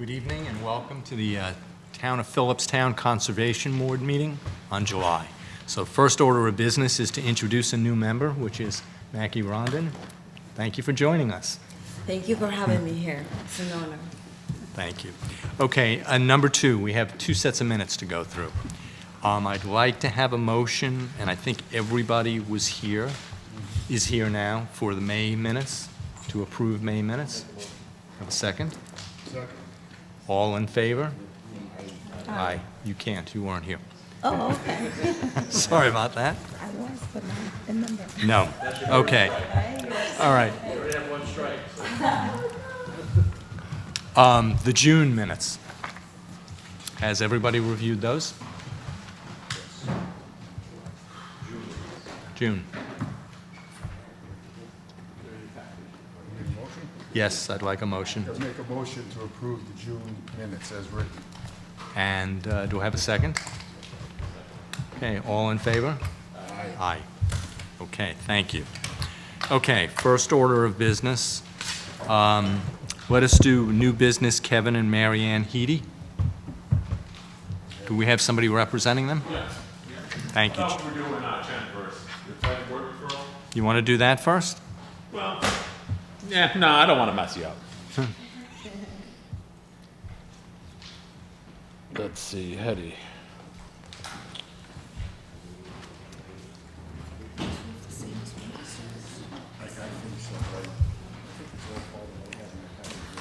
Good evening and welcome to the Town of Philipstown Conservation Board meeting on July. So first order of business is to introduce a new member, which is Mackie Rondon. Thank you for joining us. Thank you for having me here. It's an honor. Thank you. Okay, number two, we have 2 sets of minutes to go through. I'd like to have a motion, and I think everybody is here now for the May minutes, to approve May minutes. Have a second? Second. All in favor? Aye. You can't, you weren't here. Oh, okay. Sorry about that. I was, but not the number. No. Okay. All right. The June minutes. Has everybody reviewed those? June. Yes, I'd like a motion. I'll make a motion to approve the June minutes as written. And do I have a second? Okay, all in favor? Aye. Aye. Okay, thank you. Okay, first order of business. Let us do new business, Kevin and Maryanne Heady. Do we have somebody representing them? Yes. Thank you. We're doing Chen first. The planning board referral? You want to do that first? Well, yeah, no, I don't want to mess you up. Let's see, Heady.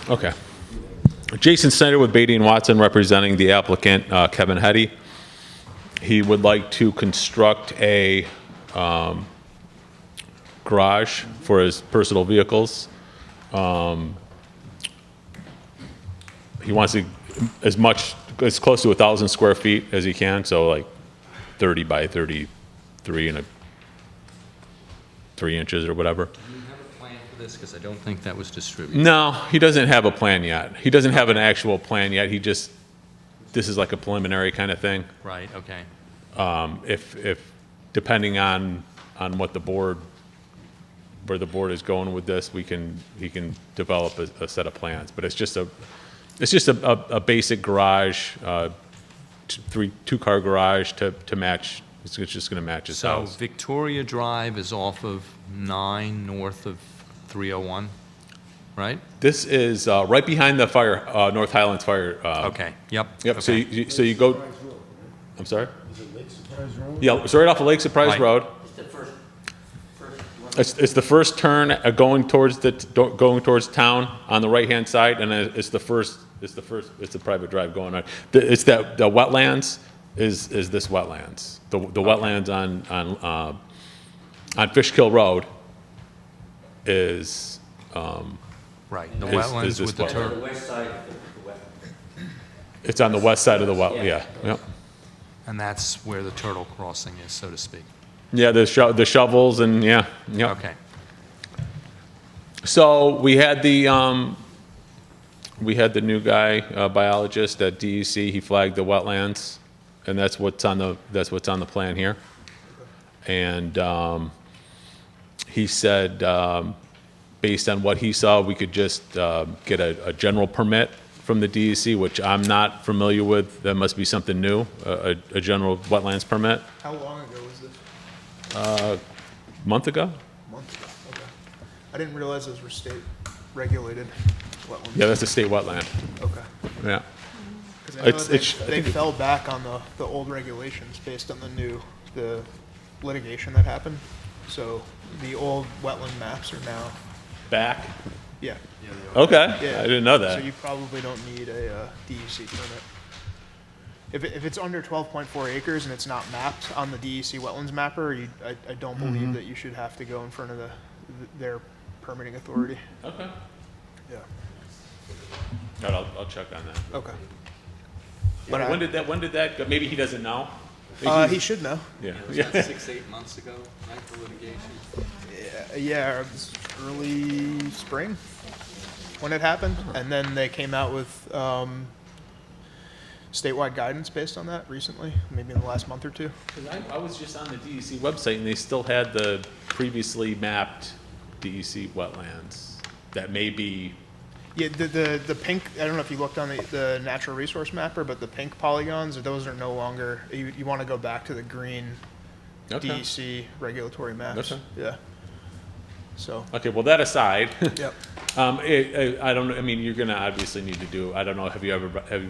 Okay. Jason Snyder with Beatty and Watson representing the applicant, Kevin Heady. He would like to construct a garage for his personal vehicles. He wants to as close to 1,000 square feet as he can, so like 30 by 33 and 3 inches or whatever. Do you have a plan for this? Because I don't think that was distributed. No, he doesn't have a plan yet. He doesn't have an actual plan yet. This is like a preliminary kind of thing. Right, okay. If depending on what where the board is going with this, he can develop a set of plans. But it's just a basic garage, two-car garage to match. It's just going to match his So house. Victoria Drive is off of 9 north of 301, right? This is right behind the fire, North Highlands Fire. Okay, yep. Yep. Okay. So you go. I'm sorry. Is it Lake Surprise Road? Yeah, it's right off of Lake Surprise Right. Road. It's the first turn going towards town on the right hand side, and it's the private drive going on. It's the wetlands is this wetlands. The wetlands on Fishkill Road is Right, the is wetlands this with the wetland. turtle. It's on the west side of the wetland. Yeah. Yep. And that's where the turtle crossing is, so to speak. Yeah, the shovels and yeah. Yep. Okay. So we had the new guy, biologist at DEC. He flagged the wetlands, and that's what's on the plan here. And he said, based on what he saw, we could just get a general permit from the DEC, which I'm not familiar with. That must be something new, a general wetlands permit. How long ago was this? Month ago? A month ago, okay. I didn't realize those were state regulated wetlands. Yeah, that's a state wetland. Okay. Yeah. Because I know It's- they fell back on the old regulations based on the litigation that happened. So the old wetland maps are now, Back? yeah. Okay, Yeah. I didn't know So that. you probably don't need a DEC permit. If it's under 12.4 acres and it's not mapped on the DEC wetlands mapper, I don't believe that you should have to go in front of their permitting authority. Okay. Yeah, All right, I'll check on that. okay. But But when did that go? Maybe he doesn't know? He should know. Yeah. Was that 6-8 months ago, right, the litigation? Yeah, it was early spring when it happened. And then they came out with statewide guidance based on that recently, maybe in the last month or two. 'Cause I was just on the DEC website and they still had the previously mapped DEC wetlands that may be Yeah, the pink, I don't know if you looked on the natural resource mapper, but the pink polygons, those are no longer, you want to go back to the green Okay. DEC regulatory maps. Okay. Yeah. So, Okay, well, that aside, yep. I don't know, I mean, you're gonna obviously need to do, I don't know, have you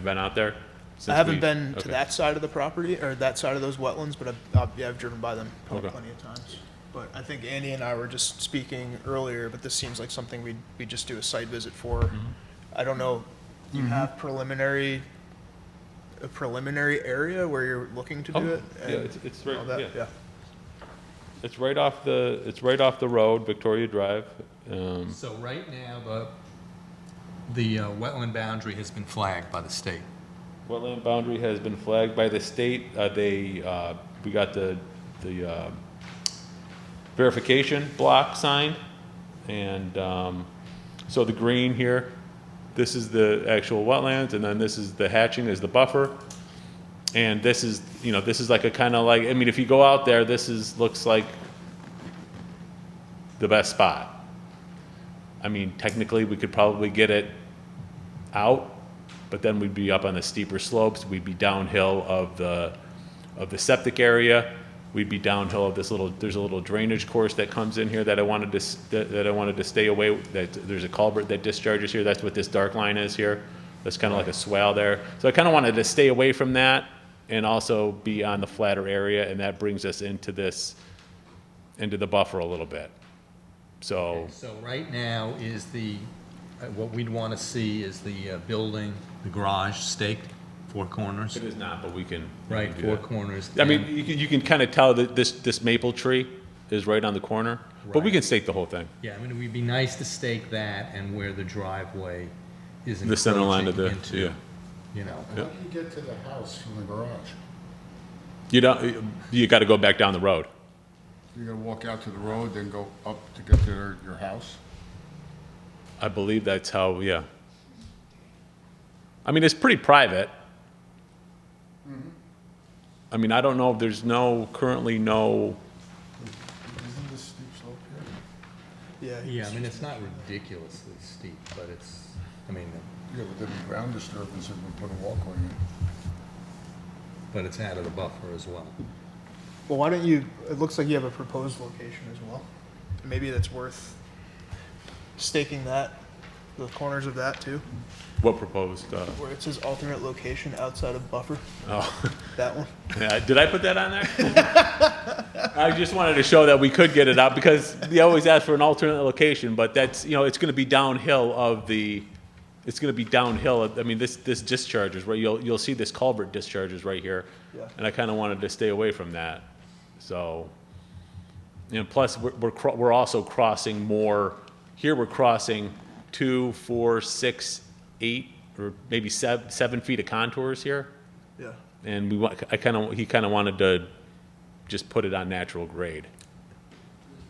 been out there? I Since haven't we- been to okay. that side of the property, or that side of those wetlands, but I've driven by them Okay. plenty of times. But I think Andy and I were just speaking earlier, but this seems like something we'd just do a site visit for. Mm-hmm. I don't know, you have a preliminary area where you're looking to do Oh, it? yeah, and it's all right, that? yeah. It's right off the road, Victoria Drive. So right now, the wetland boundary has been flagged by the state. Wetland boundary has been flagged by the state. We got the verification block signed. And so the green here, this is the actual wetlands, and then this is the hatching is the buffer. And this is, this is like a kind of like, I mean, if you go out there, looks like the best spot. I mean, technically, we could probably get it out, but then we'd be up on the steeper slopes. We'd be downhill of the septic area. We'd be downhill of there's a little drainage course that comes in here that I wanted to stay away. There's a culvert that discharges here. That's what this dark line is here. That's kind of like a swale there. So I kind of wanted to stay away from that and also be on the flatter area, and that brings us into the buffer a little bit. So, So right now is what we'd want to see is the building, the garage staked, four corners. it is not, but we can. Right, do four that. corners. I mean, you can kind of tell that this maple tree is right on the corner, but we Right. can stake the whole thing. Yeah, I mean, it'd be nice to stake that and where the driveway is The center line of encroaching the, into, yeah. How do you get to the house from the garage? You got to go back down the road. You gotta walk out to the road, then go up to get to your house? I believe that's how, yeah. I mean, it's pretty private. I mean, I don't know, there's currently no, Isn't this steep slope here? Yeah. Yeah, I mean, it's not ridiculously steep, but it's, I mean, Yeah, but there'd be ground disturbance if we put a walkway in. but it's out of the buffer as well. Well, why don't you, it looks like you have a proposed location as well. Maybe that's worth staking that, the corners of that too, what proposed, where it says alternate location outside of buffer, oh, that one. yeah, did I put that on there? I just wanted to show that we could get it out, because we always ask for an alternate location, but that's, it's gonna be downhill I mean, this discharges, right, you'll see this culvert discharges right here. Yeah. And I kinda wanted to stay away from that, so. Plus, we're also crossing more, here we're crossing 2, 4, 6, 8, or maybe 7 feet of contours here. Yeah. And he kind of wanted to just put it on natural grade.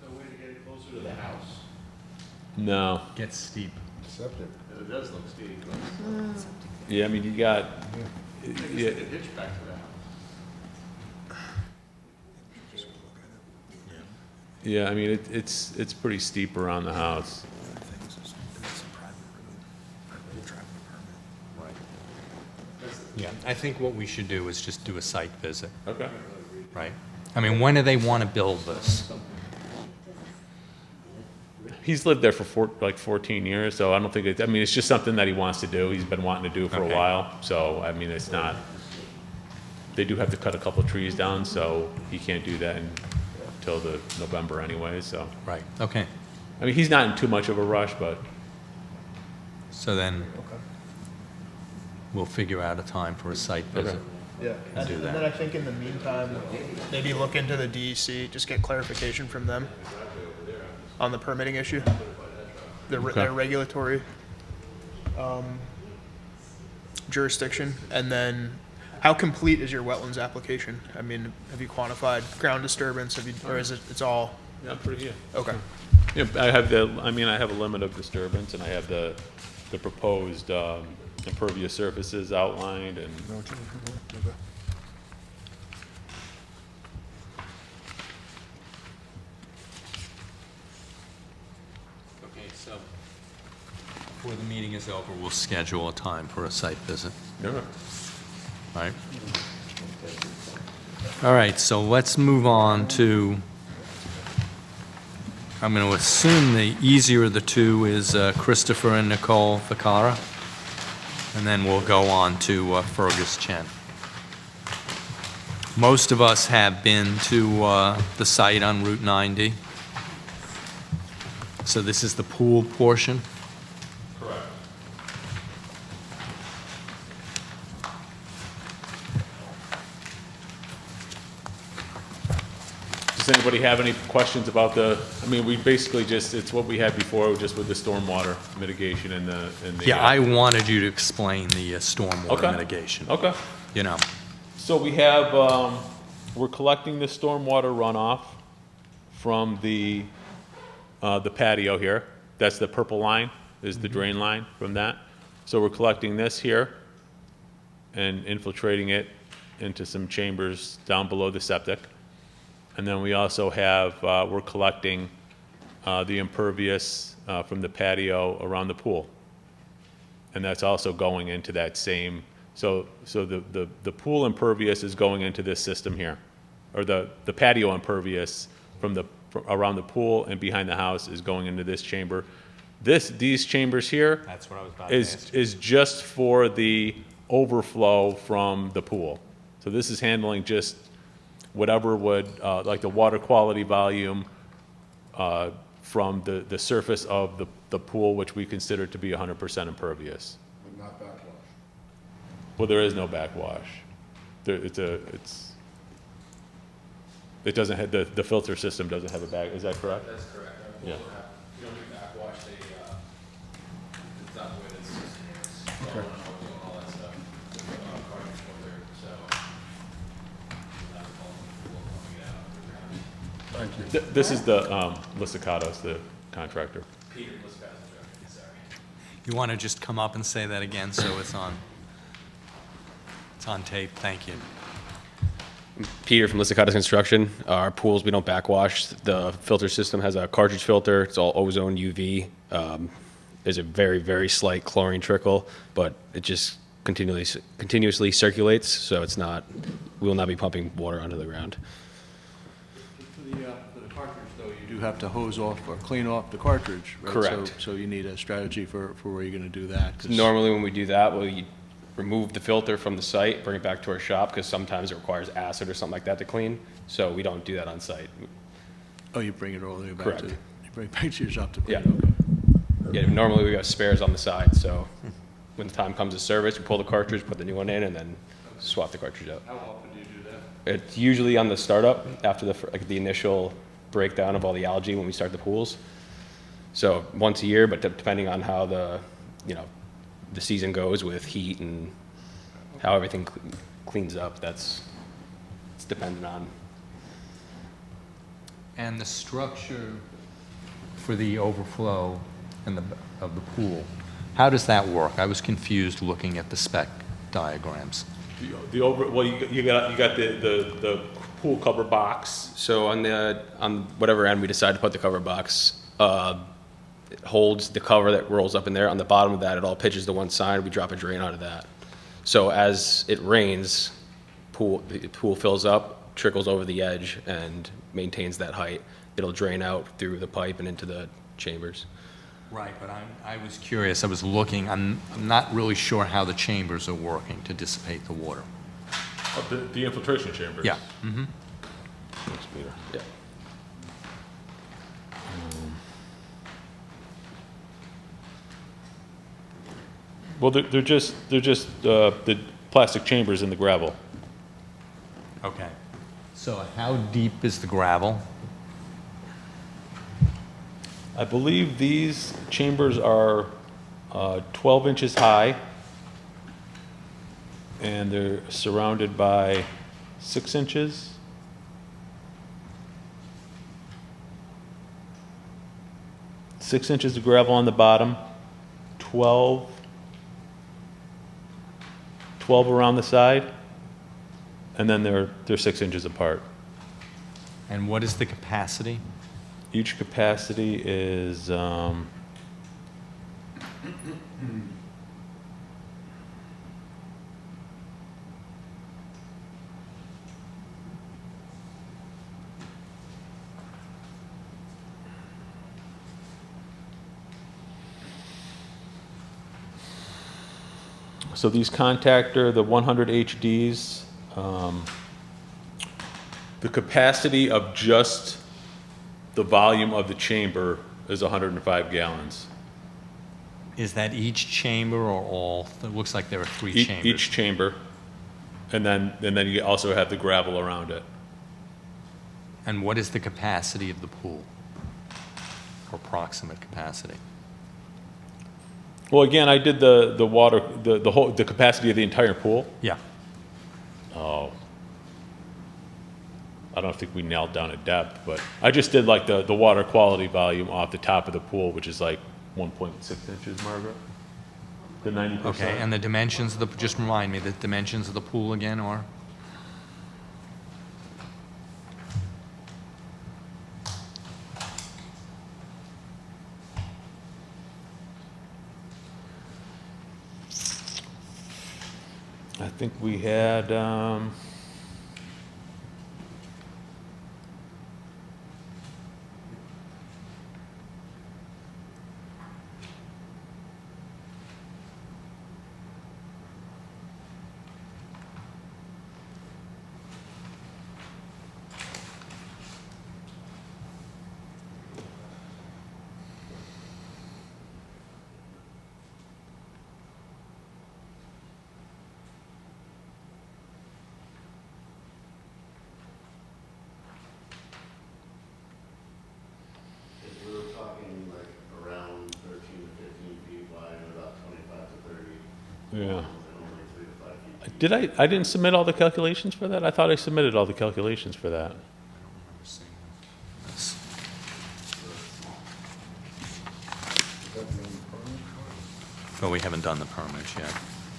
There's no way to get it closer to the house. No. Gets steep. Septic. It does look steep. Yeah, I mean, you got, Just yeah, take a ditch back to the house. yeah, I mean, it's pretty steep around the house. Yeah, I think what we should do is just do a site visit, Okay. right? I mean, when do they want to build this? He's lived there for like 14 years, so I don't think I mean, it's just something that he wants to do. He's been wanting to do for a Okay. while, so, I mean, it's not, they do have to cut a couple trees down, so he can't do that until the November anyway, so. Right, okay. I mean, he's not in too much of a rush, but, So then Okay. we'll figure out a time for a site visit. Yeah, and do that. then I think in the meantime, maybe look into the DEC, just get clarification from them on the permitting issue, their regulatory jurisdiction, and then how complete is your wetlands application? I mean, have you quantified ground disturbance, or is it's all, yeah, pretty, yeah. okay, Yeah, I have a limit of disturbance, and I have the proposed impervious surfaces outlined, and Is that what you're looking for? Okay. Okay, so before the meeting is over, we'll schedule a time for a site visit. No, no. All right. All right, so let's move on to, I'm going to assume the easier of the two is Christopher and Nicole Ficarra, and then we'll go on to Fergus Chen. Most of us have been to the site on Route 90. So this is the pool portion. Correct. Does anybody have any questions about I mean, we basically just, it's what we had before, just with the stormwater mitigation and the. Yeah, I wanted you to explain the stormwater Okay. mitigation. Okay. You know, So we have, we're collecting the stormwater runoff from the patio here. That's the purple line, is the drain line from that. So we're collecting this here and infiltrating it into some chambers down below the septic. And then we also have, we're collecting the impervious from the patio around the pool. And that's also going into that same, so the pool impervious is going into this system here, or the patio impervious from around the pool and behind the house is going into this chamber. These chambers here that's what I was about to ask. is just for the overflow from the pool. So this is handling just whatever would, like the water quality volume from the surface of the pool, which we consider to be 100% impervious. But not backwash. Well, there is no backwash. It doesn't have, the filter system doesn't have a back, is that correct? That's correct. Yeah. You don't need backwash, it's not the way the system is. All that stuff. Cartridge filter, so. Not coming out. Thank you. This is the Listicatos, the contractor. Peter was fast instruction, sorry. You want to just come up and say that again so it's on tape? Thank you. Peter from Listicatos Construction. Our pools, we don't backwash. The filter system has a cartridge filter. It's all ozone UV. There's a very, very slight chlorine trickle, but it just continuously circulates, so it's not, we will not be pumping water onto the ground. For the cartridge, though, you do have to hose off or clean off the cartridge, right? Correct. So you need a strategy for where you're going to do that. 'cause- Normally, when we do that, we remove the filter from the site, bring it back to our shop, because sometimes it requires acid or something like that to clean, so we don't do that on site. Oh, you bring it all the way back Correct. to, you bring it back to your shop to clean? Yeah. Okay. Yeah, normally we got spares on the side, so when the time comes to service, we pull the cartridge, put the new one in, and then swap the cartridge out. How often do you do that? It's usually on the startup, after the initial breakdown of all the algae when we start the pools. So once a year, but depending on how the season goes with heat and how everything cleans up, it's dependent on. And the structure for the overflow of the pool, how does that work? I was confused looking at the spec diagrams. Well, you got the pool cover box. So on whatever end we decide to put the cover box, it holds the cover that rolls up in there. On the bottom of that, it all pitches to one side. We drop a drain out of that. So as it rains, the pool fills up, trickles over the edge, and maintains that height. It'll drain out through the pipe and into the chambers. Right, but I was curious. I was looking. I'm not really sure how the chambers are working to dissipate the water. The infiltration chambers. Yeah. Mm-hmm. Yeah. Well, they're just the plastic chambers in the gravel. Okay. So how deep is the gravel? I believe these chambers are 12 inches high, and they're surrounded by 6 inches. Six inches of gravel on the bottom, 12 around the side, and then they're 6 inches apart. And what is the capacity? Each capacity is So these contactor, the 100 HDs, the capacity of just the volume of the chamber is 105 gallons. Is that each chamber or all? It looks like there are three chambers. Each chamber, and then you also have the gravel around it. And what is the capacity of the pool? Or approximate capacity? Well, again, I did the water, the capacity of the entire pool. Yeah. Oh, I don't think we nailed down a depth, but I just did like the water quality volume off the top of the pool, which is like 1.6 inches, Margaret? The 90%? Okay, and the dimensions of the, just remind me, the dimensions of the pool again are? I think we had, We were talking like around 13 to 15 feet wide, and about 25 to 30. yeah. And only 3 to 5 feet. Did I didn't submit all the calculations for that? I thought I submitted all the calculations for that. Oh, we haven't done the permits yet.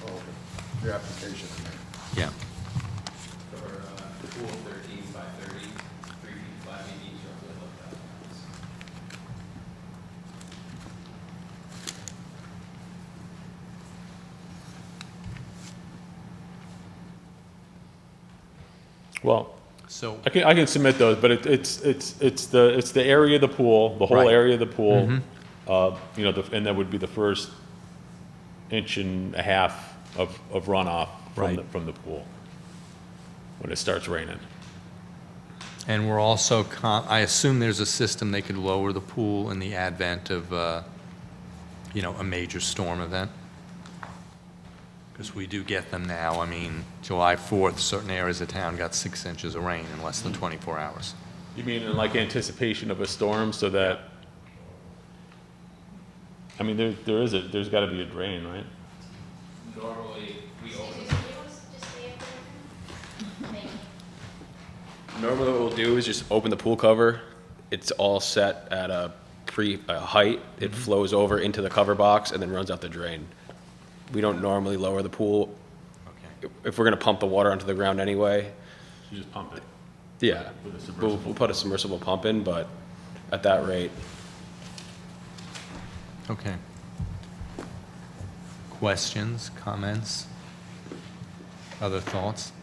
Oh, okay. The application. Yeah. For pool 13 by 30, 3 feet 5 feet each, roughly like that. Well, So, I can submit those, but it's the area of the pool, the whole Right. area of the pool. You know, and that would be the first inch and a half of runoff Right. from the pool when it starts raining. and we're also, I assume there's a system they could lower the pool in the advent of, you know, a major storm event? Because we do get them now. I mean, July 4th, certain areas of town got 6 inches of rain in less than 24 hours. You mean in like anticipation of a storm so that, I mean, there's got to be a drain, right? Normally, we open. Normally what we'll do is just open the pool cover. It's all set at a height. It flows over into the cover box and then runs out the drain. We don't normally lower the pool. Okay. If we're gonna pump the water onto the ground anyway, You just pump it. yeah, With a submersible we'll put a submersible pump in, but at that rate, Okay. Questions, comments, other thoughts?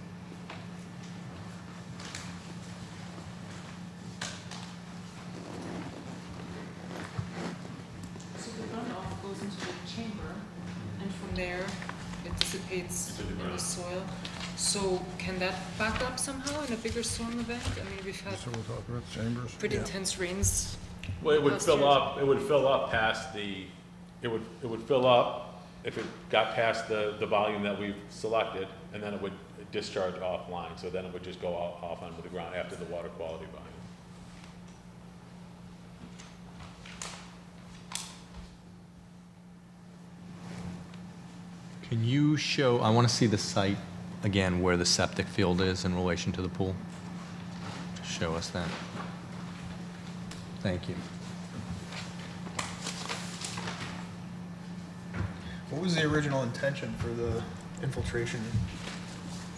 So the runoff goes into the chamber, and from there, it dissipates in the soil. So can that back up somehow in a bigger storm event? I mean, we've had So we're talking about chambers? pretty intense rains. Well, it would Last fill year. up, it would fill up past the, it would fill up if it got past the volume that we've selected, and then it would discharge offline, so then it would just go off onto the ground after the water quality volume. Can you show, I want to see the site again where the septic field is in relation to the pool. Just show us that. Thank you. What was the original intention for the infiltration?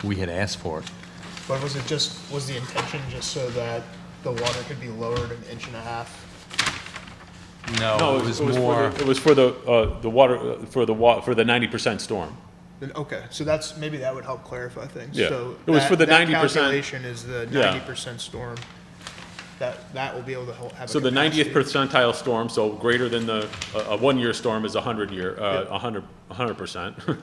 We had asked for it. But was the intention just so that the water could be lowered an inch and a half? No, it was more, It was for the water, for the 90% storm. Then, okay, so that's, maybe that would help clarify things. Yeah. So It was for the that 90%. calculation is the Yeah. 90% storm. That will be able to have a So the capacity. 90th percentile storm, so greater than a one-year storm is 100%.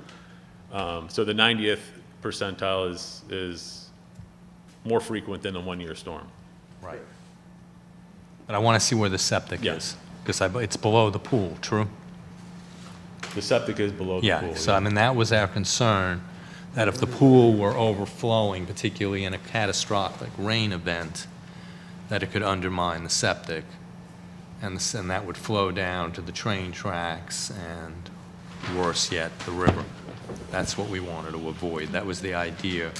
So the 90th percentile is more frequent than a one-year storm. right. But I want to see where the septic Yeah. is, because it's below the pool, true? The septic is below the pool. Yeah, so I mean, that was our concern, that if the pool were overflowing, particularly in a catastrophic rain event, that it could undermine the septic, and that would flow down to the train tracks and, worse yet, the river. That's what we wanted to avoid. That was the idea.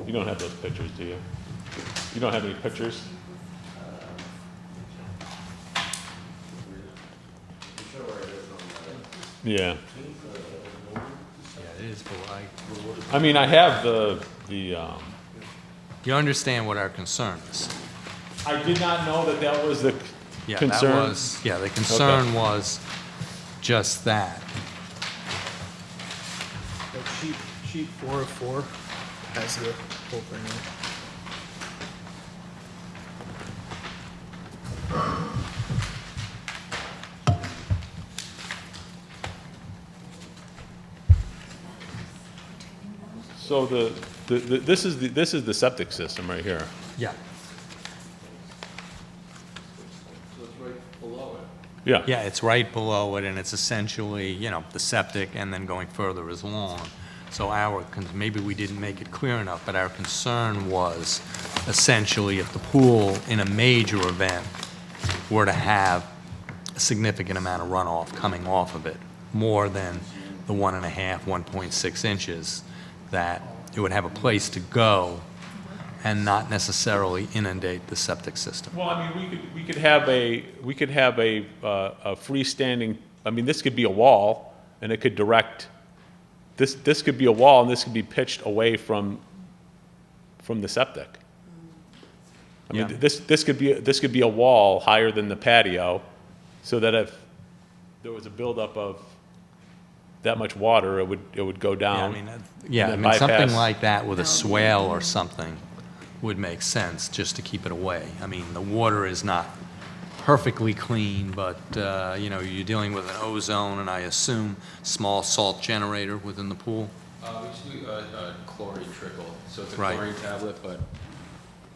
You don't have those pictures, do you? You don't have any pictures? Yeah. Yeah, it is, but I mean, I have the, you understand what our concern is? I did not know that was the Yeah, concern. that was, yeah, the concern was just that. Like sheet 4 of 4 has the whole thing in it. So this is the septic system right here. Yeah. So it's right below it. Yeah. Yeah, it's right below it, and it's essentially, the septic, and then going further is lawn. So maybe we didn't make it clear enough, but our concern was essentially if the pool, in a major event, were to have a significant amount of runoff coming off of it, more than the 1.5, 1.6 inches, that it would have a place to go and not necessarily inundate the septic system. Well, I mean, we could have a freestanding. I mean, this could be a wall, and it could direct. This could be a wall, and this could be pitched away from the septic. I mean, Yeah. this could be a wall higher than the patio, so that if there was a buildup of that much water, it would go down. Yeah, I and mean, then something bypass. like that with a swale or something would make sense, just to keep it away. I mean, the water is not perfectly clean, but, you're dealing with an ozone, and I assume small salt generator within the pool. We just do a chlorine trickle, so it's a Right. chlorine tablet, but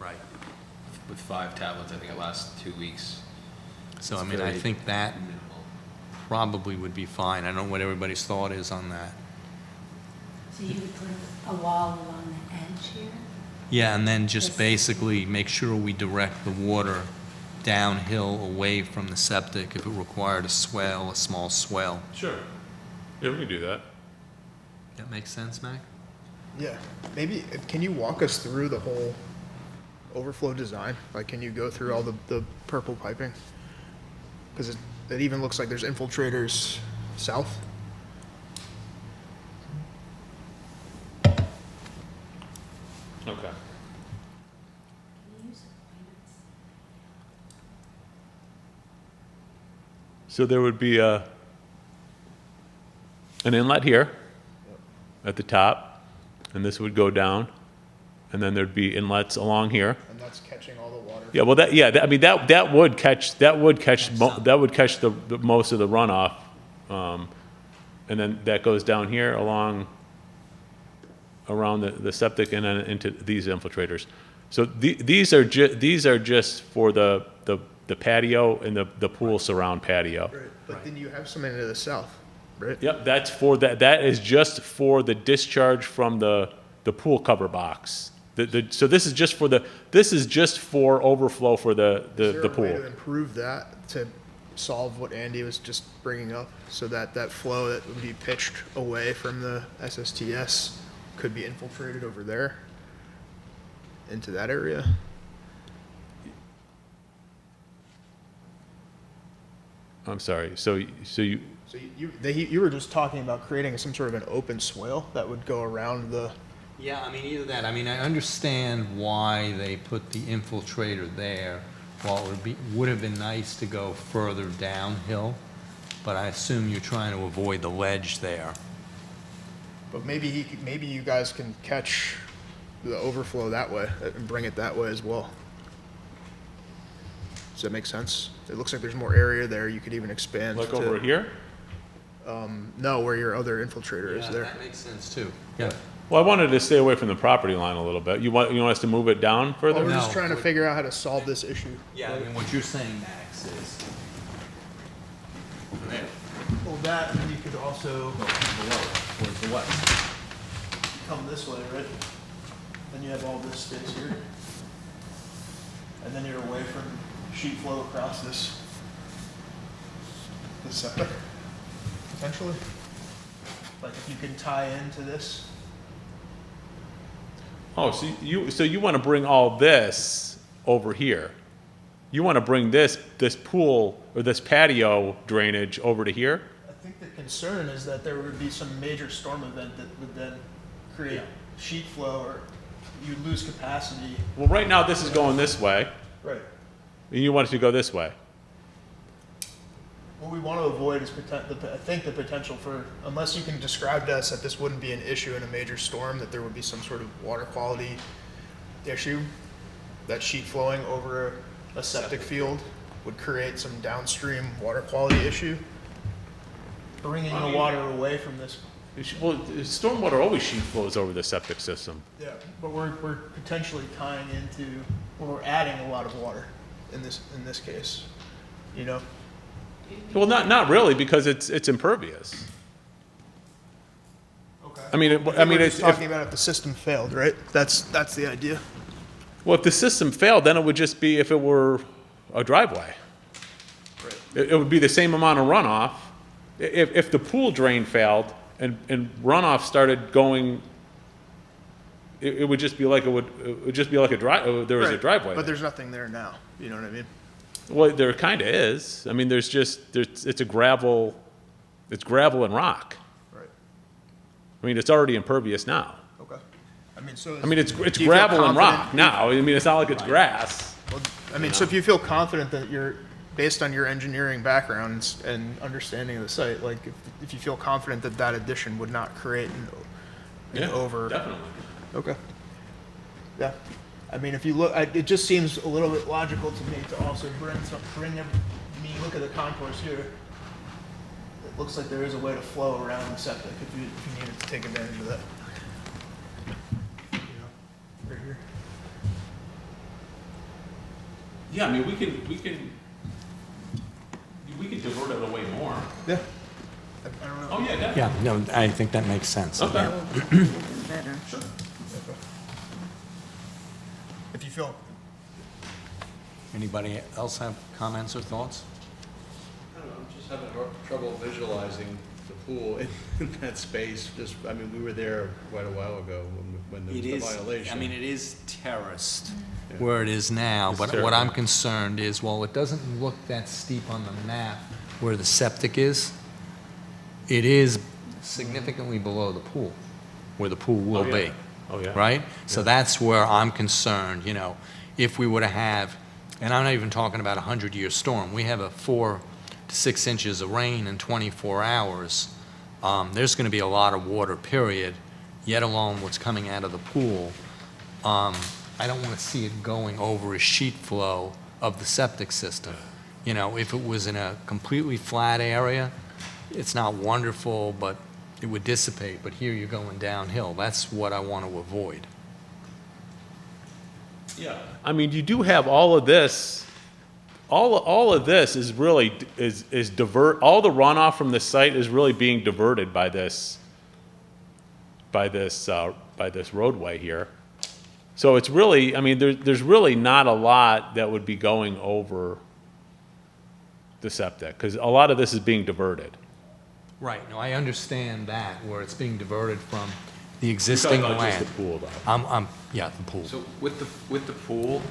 Right. with 5 tablets, I think it lasts 2 weeks. So, It's I mean, I very think that minimal. probably would be fine. I don't know what everybody's thought is on that. So you would put a wall along the edge here? Yeah, and then just basically make sure we direct the water downhill away from the septic if it required a swell, a small swell. Sure. Yeah, we can do that. That makes sense, Mac? Yeah, maybe, can you walk us through the whole overflow design? Like, can you go through all the purple piping? Because it even looks like there's infiltrators south. Okay. So there would be an inlet here at the top, and this would go down, and then there'd be inlets along here. And that's catching all the water. Yeah, well, I mean, that would catch the most of the runoff, and then that goes down here around the septic and then into these infiltrators. So these are just for the patio and the pool surround patio. Right, but then you have some into the south, right? Yep, that is just for the discharge from the pool cover box. So this is just for overflow for the pool. Is there a way to improve that to solve what Andy was just bringing up, so that flow that would be pitched away from the SSTS could be infiltrated over there into that area? I'm sorry. So you So you were just talking about creating some sort of an open swale that would go around the Yeah, I mean, either that, I mean, I understand why they put the infiltrator there. While it would have been nice to go further downhill, but I assume you're trying to avoid the ledge there. But maybe maybe you guys can catch the overflow that way and bring it that way as well. Does that make sense? It looks like there's more area there. You could even expand. Like to- over here? No, where your other infiltrator is there. That makes sense too. Yeah. Well, I wanted to stay away from the property line a little bit. You want us to move it down Well, further? we're just No. trying to figure out how to solve this issue. Yeah, I mean, what you're saying, Max, is. There. Well, that, and you could also Towards the west. come this way, right? Then you have all this space here. And then you're away from sheet flow across this septic, potentially. Like if you can tie into this. Oh, so you want to bring all this over here? You want to bring this pool or this patio drainage over to here? I think the concern is that there would be some major storm event that would then create sheet flow or you lose capacity. Well, right now this is going this way, Right. and you want it to go this way. What we want to avoid is I think the potential for, unless you can describe to us that this wouldn't be an issue in a major storm, that there would be some sort of water quality issue, that sheet flowing over a septic field would create some downstream water quality issue. Bringing the water away from this. Well, stormwater always sheet flows over the septic system. Yeah, but we're potentially tying into, we're adding a lot of water in this case, you know? Well, not really, because it's impervious. Okay. I mean, We're just talking about if the system failed, right? That's the idea. Well, if the system failed, then it would just be if it were a driveway. Right. It would be the same amount of runoff. If the pool drain failed and runoff started going, it would just be like it would just be like there was a Right. driveway. But there. there's nothing there now, you know what I mean? Well, there kind of is. I mean, it's gravel and rock. Right. I mean, it's already impervious now. Okay. I mean, so. I mean, it's do you feel gravel and rock confident- now. I mean, it's not like it's grass. Well, I mean, so if you feel confident that you're, based on your engineering backgrounds and understanding of the site, like if you feel confident that that addition would not create an over. Definitely. Okay. Yeah. I mean, if you look, it just seems a little bit logical to me to also look at the contours here. It looks like there is a way to flow around the septic if you needed to take advantage of that. You know, right here. Yeah, I mean, we can divert it away more. Yeah. I don't know. Oh, yeah, definitely. Yeah, no, I think that makes sense. Okay. Better. If you feel, Anybody else have comments or thoughts? I don't know, I'm just having trouble visualizing the pool in that space. Just, I mean, we were there quite a while ago when there was the violation. I mean, it is terraced where it is now, It's but terraced. what I'm concerned is, while it doesn't look that steep on the map where the septic is, it is significantly below the pool, where the pool will yeah. be. Oh, yeah. Right? So that's where I'm concerned, you know, if we were to have, and I'm not even talking about a 100-year storm, we have a 4 to 6 inches of rain in 24 hours, there's going to be a lot of water, period, yet alone what's coming out of the pool. I don't want to see it going over a sheet flow of the septic system. You know, if it was in a completely flat area, it's not wonderful, but it would dissipate, but here you're going downhill. That's what I want to avoid. Yeah. I mean, you do have all of this. All of this is really is divert. All the runoff from the site is really being diverted by this roadway here. So it's really, I mean, there's really not a lot that would be going over the septic because a lot of this is being diverted. Right, no, I understand that, where it's being diverted from the existing Just land. the pool, though. Yeah, the pool. So with the pool,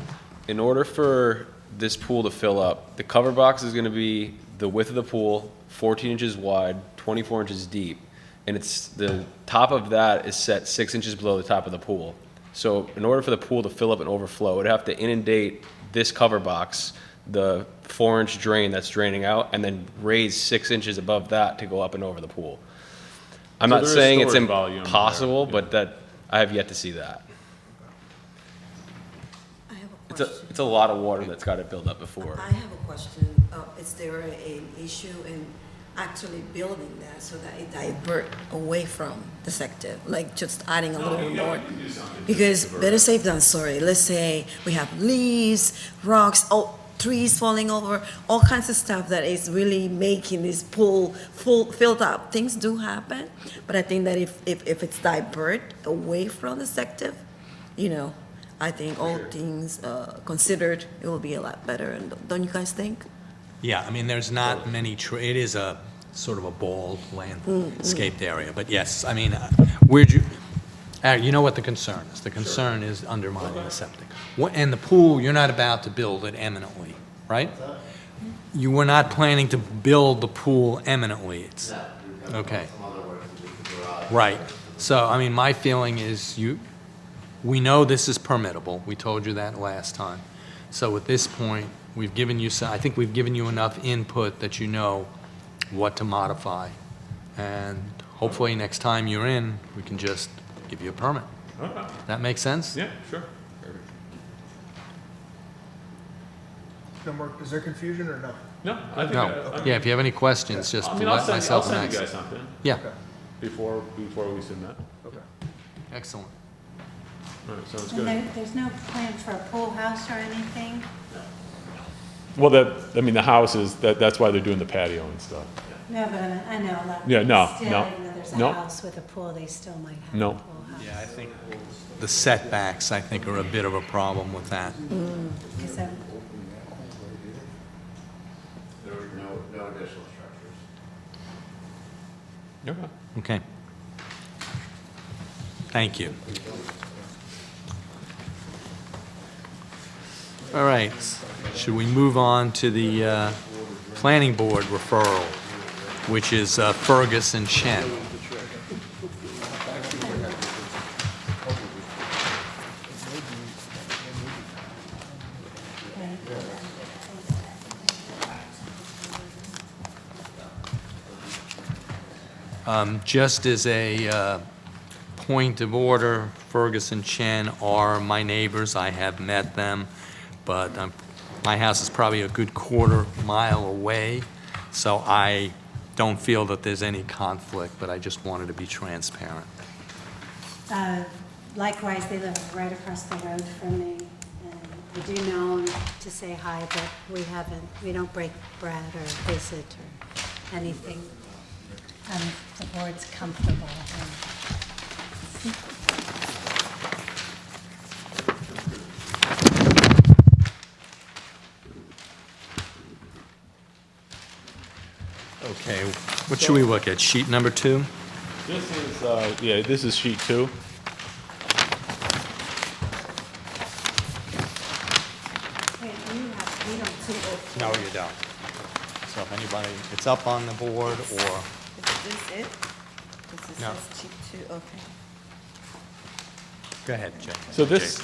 in order for this pool to fill up, the cover box is gonna be the width of the pool, 14 inches wide, 24 inches deep. and it's, the top of that is set 6 inches below the top of the pool. So in order for the pool to fill up and overflow, it'd have to inundate this cover box, the 4-inch drain that's draining out, and then raise 6 inches above that to go up and over the pool. I'm So not there is saying it's storage volume there, impossible, yeah. but that, I have yet to see that. I have a It's a, question. it's a lot of water that's got to build up before. I have a question. Is there an issue in actually building that so that it divert away from the sector? Like just adding a little bit more? Because better safe than sorry. Let's say we have leaves, rocks, trees falling over, all kinds of stuff that is really making this pool filled up. Things do happen, but I think that if it's divert away from the sector, I think all things considered, it will be a lot better. And don't you guys think? Yeah, I mean, there's not many, it is a sort of a bald landscaped area, but yes, I mean, you know what the concern is? The concern is undermining the septic. And the pool, you're not about to build it eminently, right? You were not planning to build the pool eminently, it's, okay. Right, so, I mean, my feeling is we know this is permittable, we told you that last time. So at this point, we've given you, I think we've given you enough input that you know what to modify. And hopefully next time you're in, we can just give you a permit. Okay. That make sense? Yeah, sure. No more, is there confusion or no? No, I think. No, yeah, if you have any questions, just I mean, let myself I'll and send you Max. guys something Yeah, before we submit. Okay. excellent. All right, sounds And good. there's no plan for a pool house or anything? Well, the house is, that's why they're doing the patio and stuff. No, but I know a lot of Yeah, no, people still, no, even though there's a no. house with a pool, they still might have No. a pool house. Yeah, I think the setbacks, I think, are a bit of a problem with that. Is that- There were no additional structures. Okay. Okay. Thank you. All right, should we move on to the planning board referral, which is Fergus and Chen? Just as a point of order, Fergus and Chen are my neighbors. I have met them, but my house is probably a good quarter-mile away, so I don't feel that there's any conflict, but I just wanted to be transparent. Likewise, they live right across the road from me, and I do know them to say hi, but we don't break bread or visit or anything. The board's comfortable. Okay, what should we look at? Sheet number 2? This is, this is sheet 2. Wait, we don't see it. No, you don't. So if anybody, it's up on the board, or, Is this it? No. This cheap too, okay. go ahead, Jay. So this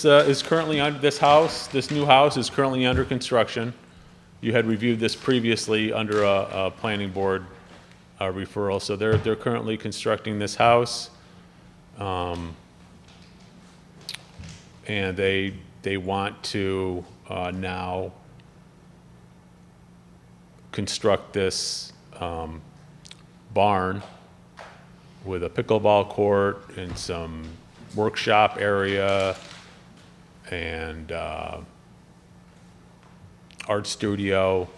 is currently under, this new house is currently under construction. You had reviewed this previously under a planning board referral. So they're currently constructing this house. And they want to now construct this barn with a pickleball court and some workshop area and art studio,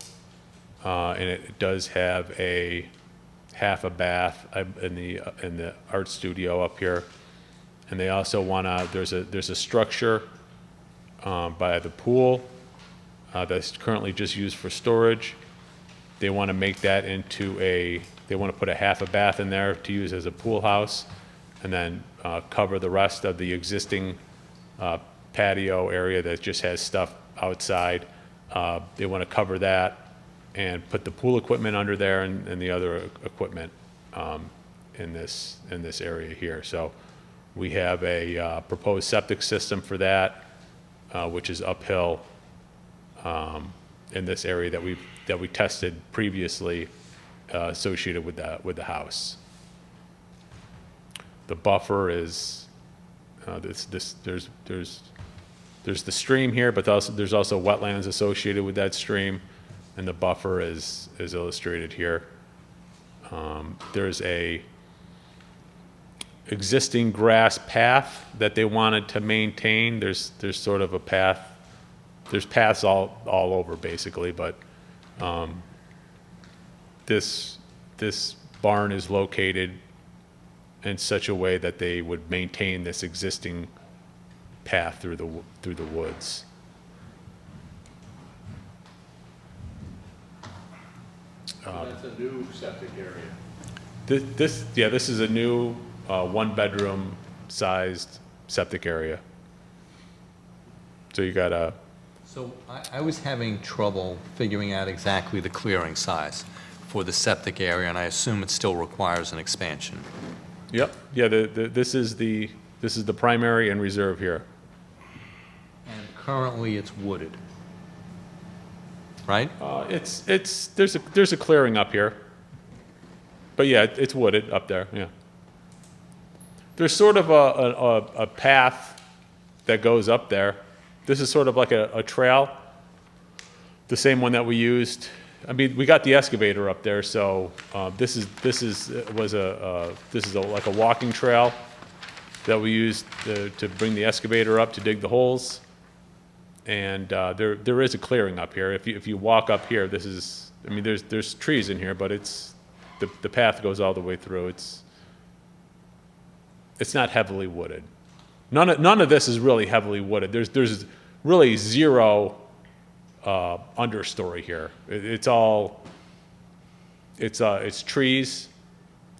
and it does have half a bath in the art studio up here. And they also want to, there's a structure by the pool that's currently just used for storage. They want to make that into they want to put a half a bath in there to use as a pool house, and then cover the rest of the existing patio area that just has stuff outside. They want to cover that and put the pool equipment under there and the other equipment in this area here. So we have a proposed septic system for that, which is uphill in this area that we tested previously, associated with the house. The buffer is there's the stream here, but there's also wetlands associated with that stream, and the buffer is illustrated here. There's a existing grass path that they wanted to maintain. There's sort of a path. There's paths all over basically, but this barn is located in such a way that they would maintain this existing path through the woods. So that's a new septic area. This is a new one-bedroom sized septic area. So you got a. So I was having trouble figuring out exactly the clearing size for the septic area, and I assume it still requires an expansion. Yep. Yeah. This is the primary and reserve here. And currently it's wooded, right? There's a clearing up here, but yeah, it's wooded up there. Yeah. There's sort of a path that goes up there. This is sort of like a trail, the same one that we used. I mean, we got the excavator up there, so this is like a walking trail that we used to bring the excavator up to dig the holes. And there is a clearing up here. If you walk up here, there's trees in here, but the path goes all the way through. It's not heavily wooded. None of this is really heavily wooded. There's really zero understory here. It's trees,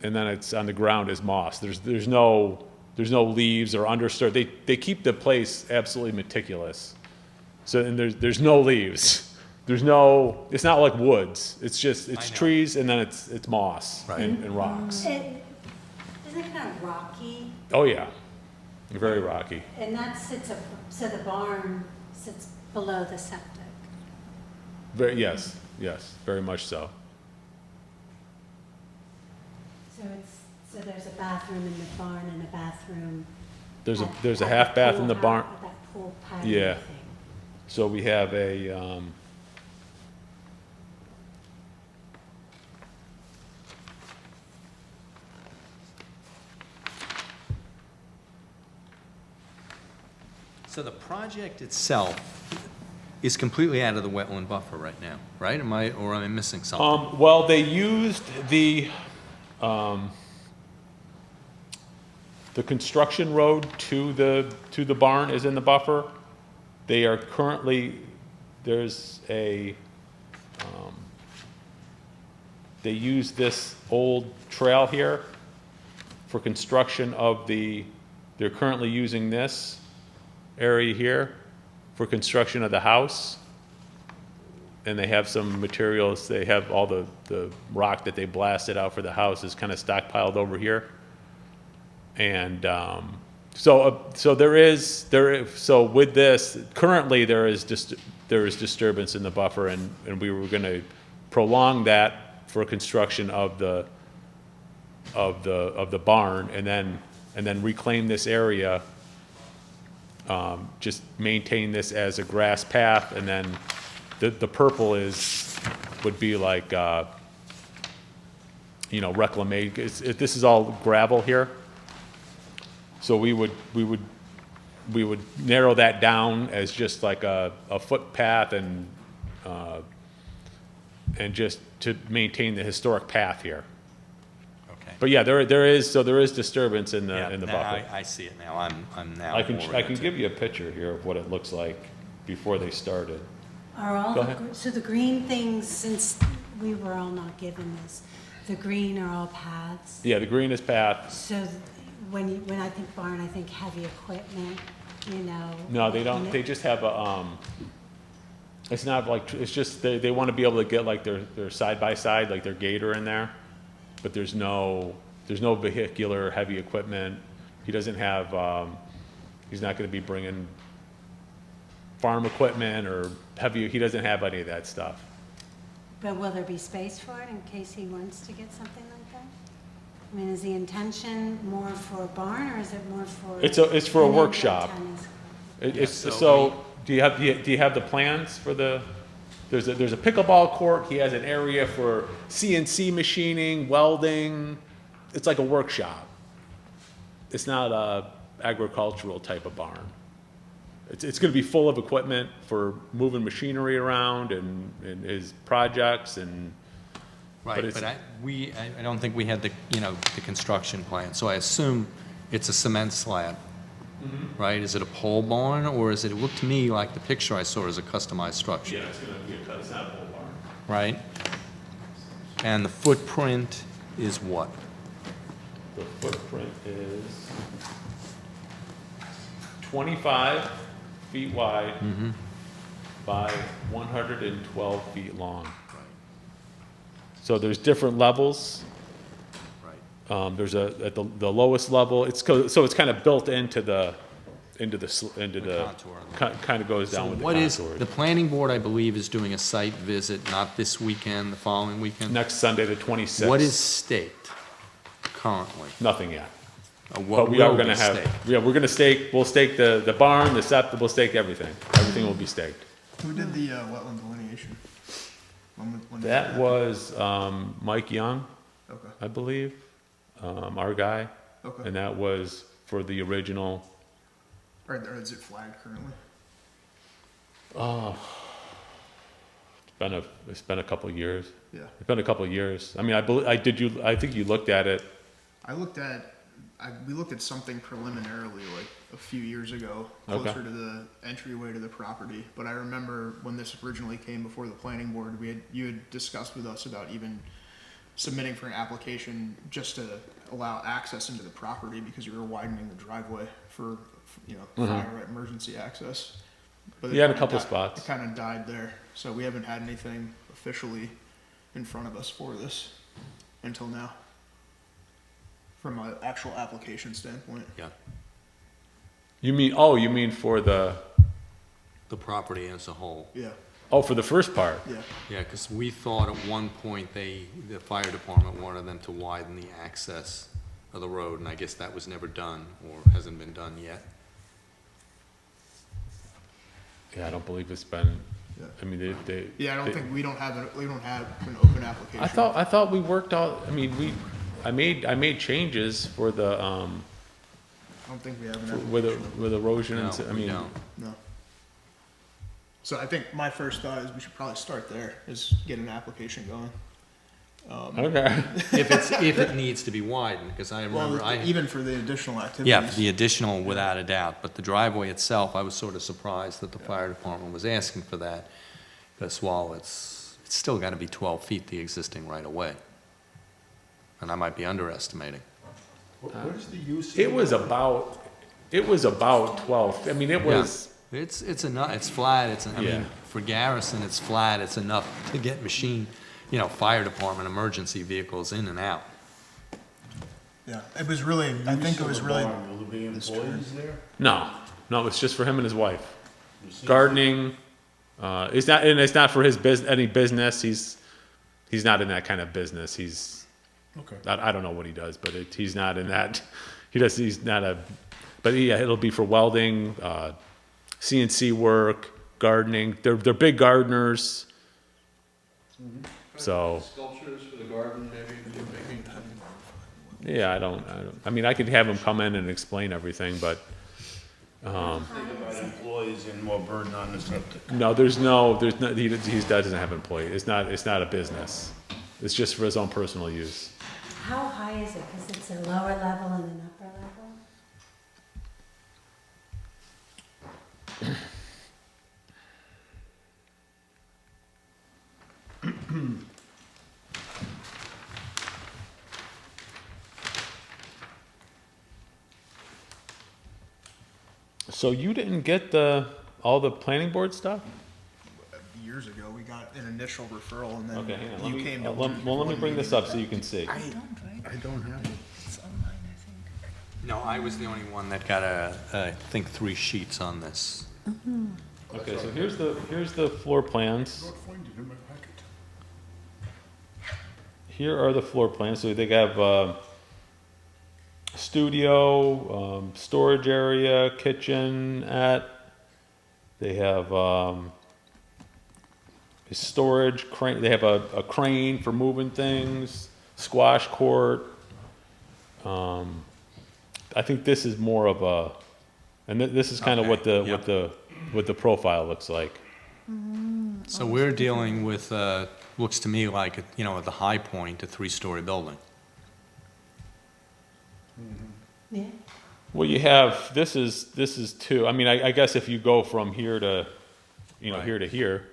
and then it's on the ground is moss. There's no leaves or understory. They keep the place absolutely meticulous. So and there's no leaves. It's not like woods. It's trees, and then it's moss and rocks. Isn't it kind of rocky? Oh yeah, very rocky. And that sits so the barn sits below the septic. Yes, very much so. So there's a bathroom in the barn and a bathroom. There's a half bath in the barn. That pool patio Yeah. thing. So we have a So the project itself is completely out of the wetland buffer right now, right? Am I missing something? well, they used the construction road to the barn is in the buffer. They are currently, there's a, they use this old trail here for construction of they're currently using this area here for construction of the house. And they have some materials, they have all the rock that they blasted out for the house is kind of stockpiled over here. And so with this, currently there is disturbance in the buffer, and we were going to prolong that for construction of the barn, and then reclaim this area, just maintain this as a grass path, and then the purple would be like reclamation. This is all gravel here. So we would narrow that down as just like a footpath and just to maintain the historic path here. Okay. But yeah, there is disturbance in the now buffer. I see it now. I'm now. I can give you a picture here of what it looks like before they started. Are all Go the, ahead. so the green things, since we were all not given this, the green are all paths? Yeah, the green is path. So when I think barn, I think heavy equipment, No, they don't. They just have a. It's not like it's just they want to be able to get like their side by side, like their gator in there, but there's no vehicular heavy equipment. He doesn't have, he's not gonna be bringing farm equipment or heavy, he doesn't have any of that stuff. But will there be space for it in case he wants to get something like that? I mean, is the intention more for a barn, or is it more for? It's for a an indoor workshop. tennis? So, do you have the plans for the, there's a pickleball court, he has an area for CNC machining, welding, it's like a workshop. It's not a agricultural type of barn. It's gonna be full of equipment for moving machinery around and his projects and. Right, it's- but I don't think we had the construction plan, so I assume it's a cement slab, right? Is it a pole barn, or is it looked to me like the picture I saw as a customized structure? Yeah, it's gonna be it's not a pole barn. Right? And the footprint is what? The footprint is 25 feet wide by 112 feet long. So there's different levels. Right. There's at the lowest level, so it's kind of built into the contour. kind of goes down So with the what is, contour. the planning board, I believe, is doing a site visit, not this weekend, the following weekend? Next Sunday, the 26th. What is staked currently? Nothing yet. What But we are will gonna be have, staked? yeah, we'll stake the barn, the septic, we'll stake everything. Everything will be staked. Who did the wetland delineation? When did That was Mike Young, Okay, I believe, our guy. okay. And that was for the original, Or is it flagged currently? it's been a couple of years. Yeah. It's been a couple of years. I mean, I think you looked at it. We looked at something preliminarily like a few years ago, Okay. closer to the entryway to the property. But I remember when this originally came before the planning board, you had discussed with us about even submitting for an application just to allow access into the property because you were widening the driveway for fire emergency access. But You had a couple spots. It kind of died there, so we haven't had anything officially in front of us for this until now. From an actual application standpoint. Yeah, You mean for the property as a whole. Yeah, for the first part? yeah. Yeah, because we thought at one point the fire department wanted them to widen the access of the road, and I guess that was never done, or hasn't been done yet. Yeah, I don't believe it's been, Yeah. I mean, they. Yeah, I don't they- think we don't have an open application. I thought we worked out, I mean, I made changes for the, I don't think we have an application. with erosion and, No, I we mean. don't. No. So I think my first thought is we should probably start there, is get an application going. Okay. If it needs to be widened, because I remember Well, even for the additional activities. Yeah, the additional, without a doubt, but the driveway itself, I was sort of surprised that the fire department was asking for that, because while it's still got to be 12 feet, the existing right-of-way. And I might be underestimating. What is the use? It was about 12, I mean, it was, It's enough, it's flat, I Yeah. mean, for Garrison, it's flat, it's enough to get fire department, emergency vehicles in and out. Yeah, it was really, I think it was really, Will there be employees there? no, it's just for him and his wife. Gardening, it's not for his any business, he's not in that kind of business, Okay. I don't know what he does, but he's not in that, he's not but yeah, it'll be for welding, CNC work, gardening, they're big gardeners. So, Sculptures for the garden, maybe, yeah, I mean, I could have him come in and explain everything, but, Think about employees and more burden on the septic. no, he doesn't have employees, it's not a business. It's just for his own personal use. How high is it? Because it's a lower level and an upper level? So you didn't get all the planning board stuff? years years ago. We got an initial referral and then Okay, hang on. you came to. Well, let me bring this up so you can see. I don't have it. It's online, I think. No, I was the only one that got I think 3 sheets on this. Okay, so here's the floor plans. I don't find it in my packet. Here are the floor plans. So they have studio, storage area, kitchenette. They have a storage crane. They have a crane for moving things, squash court. I think this is more of a, and this is kind of what the Okay, yep. what the profile looks like. So we're dealing with, looks to me like, you know, at the high point, a 3-story building. Yeah. Well, you have, this is 2. I mean, I guess if you go from here to, you know, Right. here to here.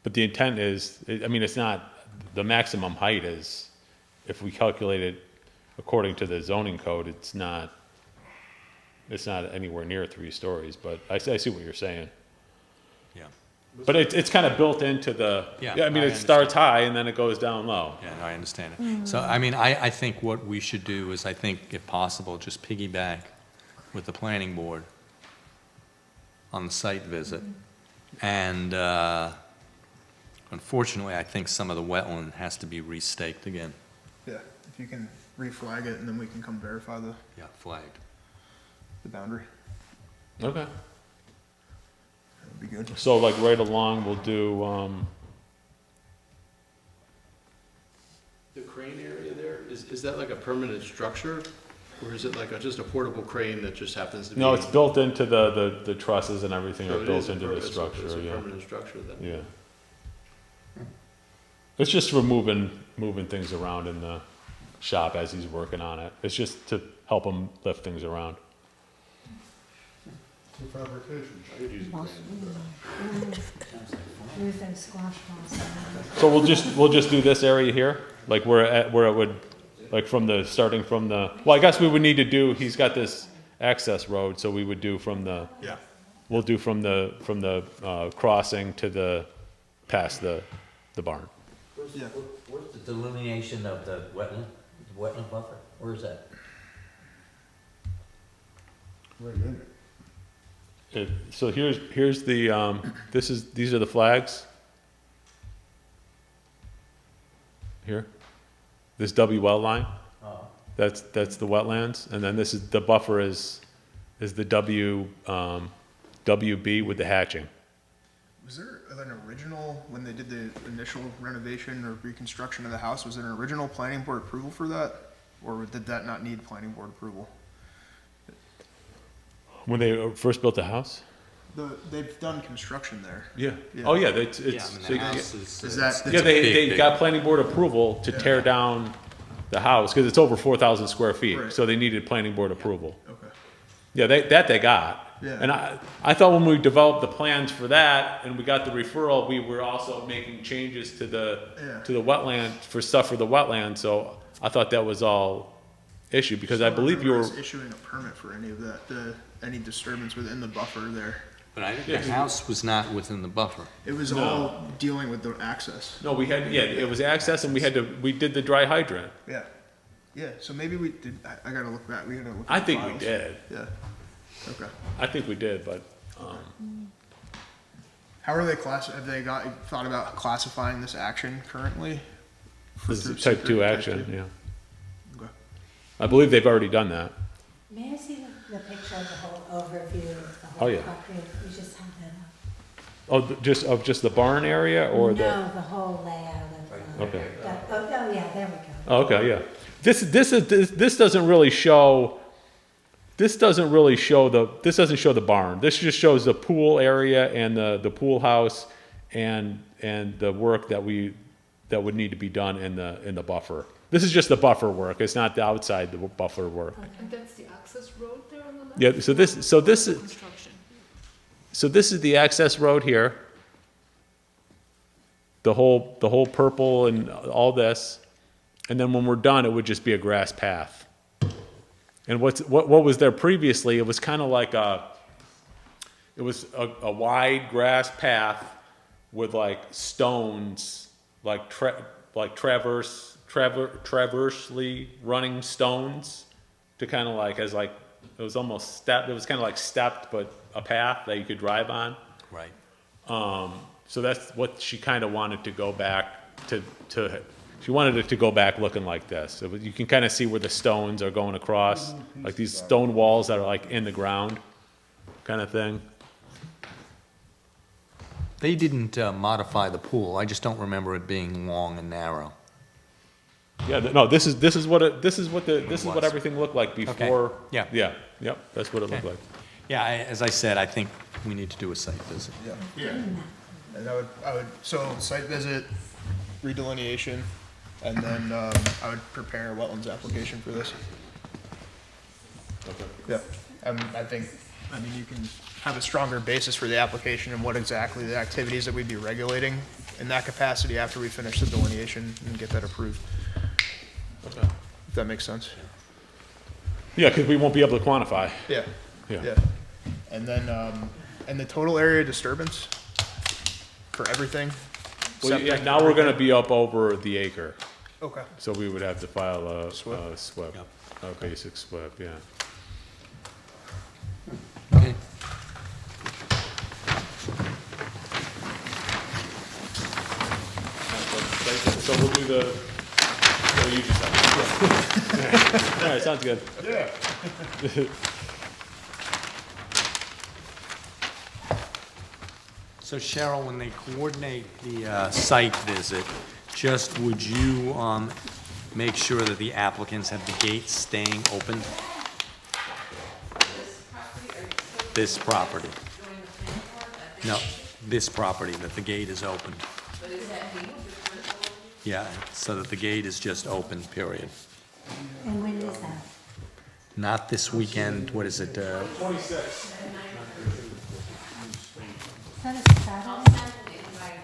But the intent is, I mean, it's not, the maximum height is, if we calculate it according to the zoning code, it's not anywhere near 3 stories, but I see what you're saying. Yeah. But it's kind of built into the, Yeah, I mean, I it starts high and then it goes down low. Yeah, no, I understand it. So, I mean, I think what we should do is, I think, if possible, just piggyback with the planning board on the site visit. And unfortunately, I think some of the wetland has to be restaked again. Yeah, if you can reflag it and then we can come verify the Yeah, flagged. boundary. Okay. That would be good. So like right along, we'll do, The crane area there, is that like a permanent structure? Or is it like just a portable crane that just happens to be? no, it's built into the trusses and everything So are it built is a into per- the it's a- structure, It's a yeah. permanent structure then? Yeah. It's just for moving things around in the shop as he's working on it. It's just to help him lift things around. For fabrication. Use those squash balls. So we'll just do this area here, like where it would, like starting from the, well, I guess we would need to do, he's got this access road, so we would do from the, Yeah. we'll do from the crossing to past the barn. Yeah. Where's the delineation of the wetland buffer? Where is that? Right in it. So here's the, these are the flags. Here, this WL line, Oh, that's the wetlands, and then this is, the buffer is the WB with the hatching. Was there an original, when they did the initial renovation or reconstruction of the house, was there an original planning board approval for that? Or did that not need planning board approval? When they first built the house? They've done construction there. Yeah. Yeah. Oh, yeah, it's, Yeah, I mean, so the you- house is. Is that- it's yeah, a they big got planning board approval to tear down the house, because it's over 4,000 square feet, Right. so they needed planning board approval. Okay. Yeah, they got. Yeah. And I thought when we developed the plans for that and we got the referral, we were also making changes to the wetland, for stuff for the wetland, so I thought that was all issue, because I believe you were, Issuing a permit for any of that, any disturbance within the buffer there. But I think the house was not within the buffer. It was all dealing with the access. no, we had, yeah, it was access and we did the dry hydrant. Yeah. Yeah, so maybe we did, I gotta look back, we gotta look. I at the think we files. did. Yeah. Okay. I think we did, but, How are they have they thought about classifying this action currently? this Through is type secret 2 type action, two? yeah. Okay. I believe they've already done that. May I see the picture of the whole overview of the Oh, whole yeah. property? You just have that up. Oh, just the barn area or the? No, the whole layout of the. Okay. Oh, yeah, there we go. Oh, okay, yeah. This doesn't really show. This doesn't show the barn. This just shows the pool area and the pool house and the work that would need to be done in the buffer. This is just the buffer work. It's not the outside the buffer work. And that's the access road there on the left? Yeah. So this is. Construction. So this is the access road here. The whole purple and all this. And then when we're done, it would just be a grass path. And what was there previously, it was kind of like it was a wide grass path with like stones, like traversely running stones to kind of like, as like, it was almost stepped, it was kind of like stepped, but a path that you could drive on. Right. So that's what she kind of wanted to go back to, she wanted it to go back looking like this. So you can kind of see where the stones are going across, like these stone walls that are like in the ground kind of thing. They didn't modify the pool. I just don't remember it being long and narrow. Yeah, no, this is what everything looked like before. Yeah. Yeah, yep, that's what it looked like. Yeah, as I said, I think we need to do a site visit. Yeah. And I would, so site visit, redelineation, and then, I would prepare a wetlands application for this. Okay. Yeah, I think, I mean, you can have a stronger basis for the application and what exactly the activities that we'd be regulating in that capacity after we finish the delineation and get that approved. Okay. If that makes sense. Yeah, because we won't be able to quantify. Yeah. Yeah. And then, and the total area disturbance for everything? Well, yeah, Septic, now we're gonna everything? be up over the acre, Okay. so we would have to file a SWIP? SWIP, a basic SWIP, yeah. Okay. So we'll do the, oh, you just have to. All right, sounds good. Yeah. So Cheryl, when they coordinate the site visit, just would you make sure that the applicants have the gates staying open? This property. No, this property, that the gate is open. Yeah, so that the gate is just open, period. And when is that? Not this weekend, what is it? 26. Is that a Saturday?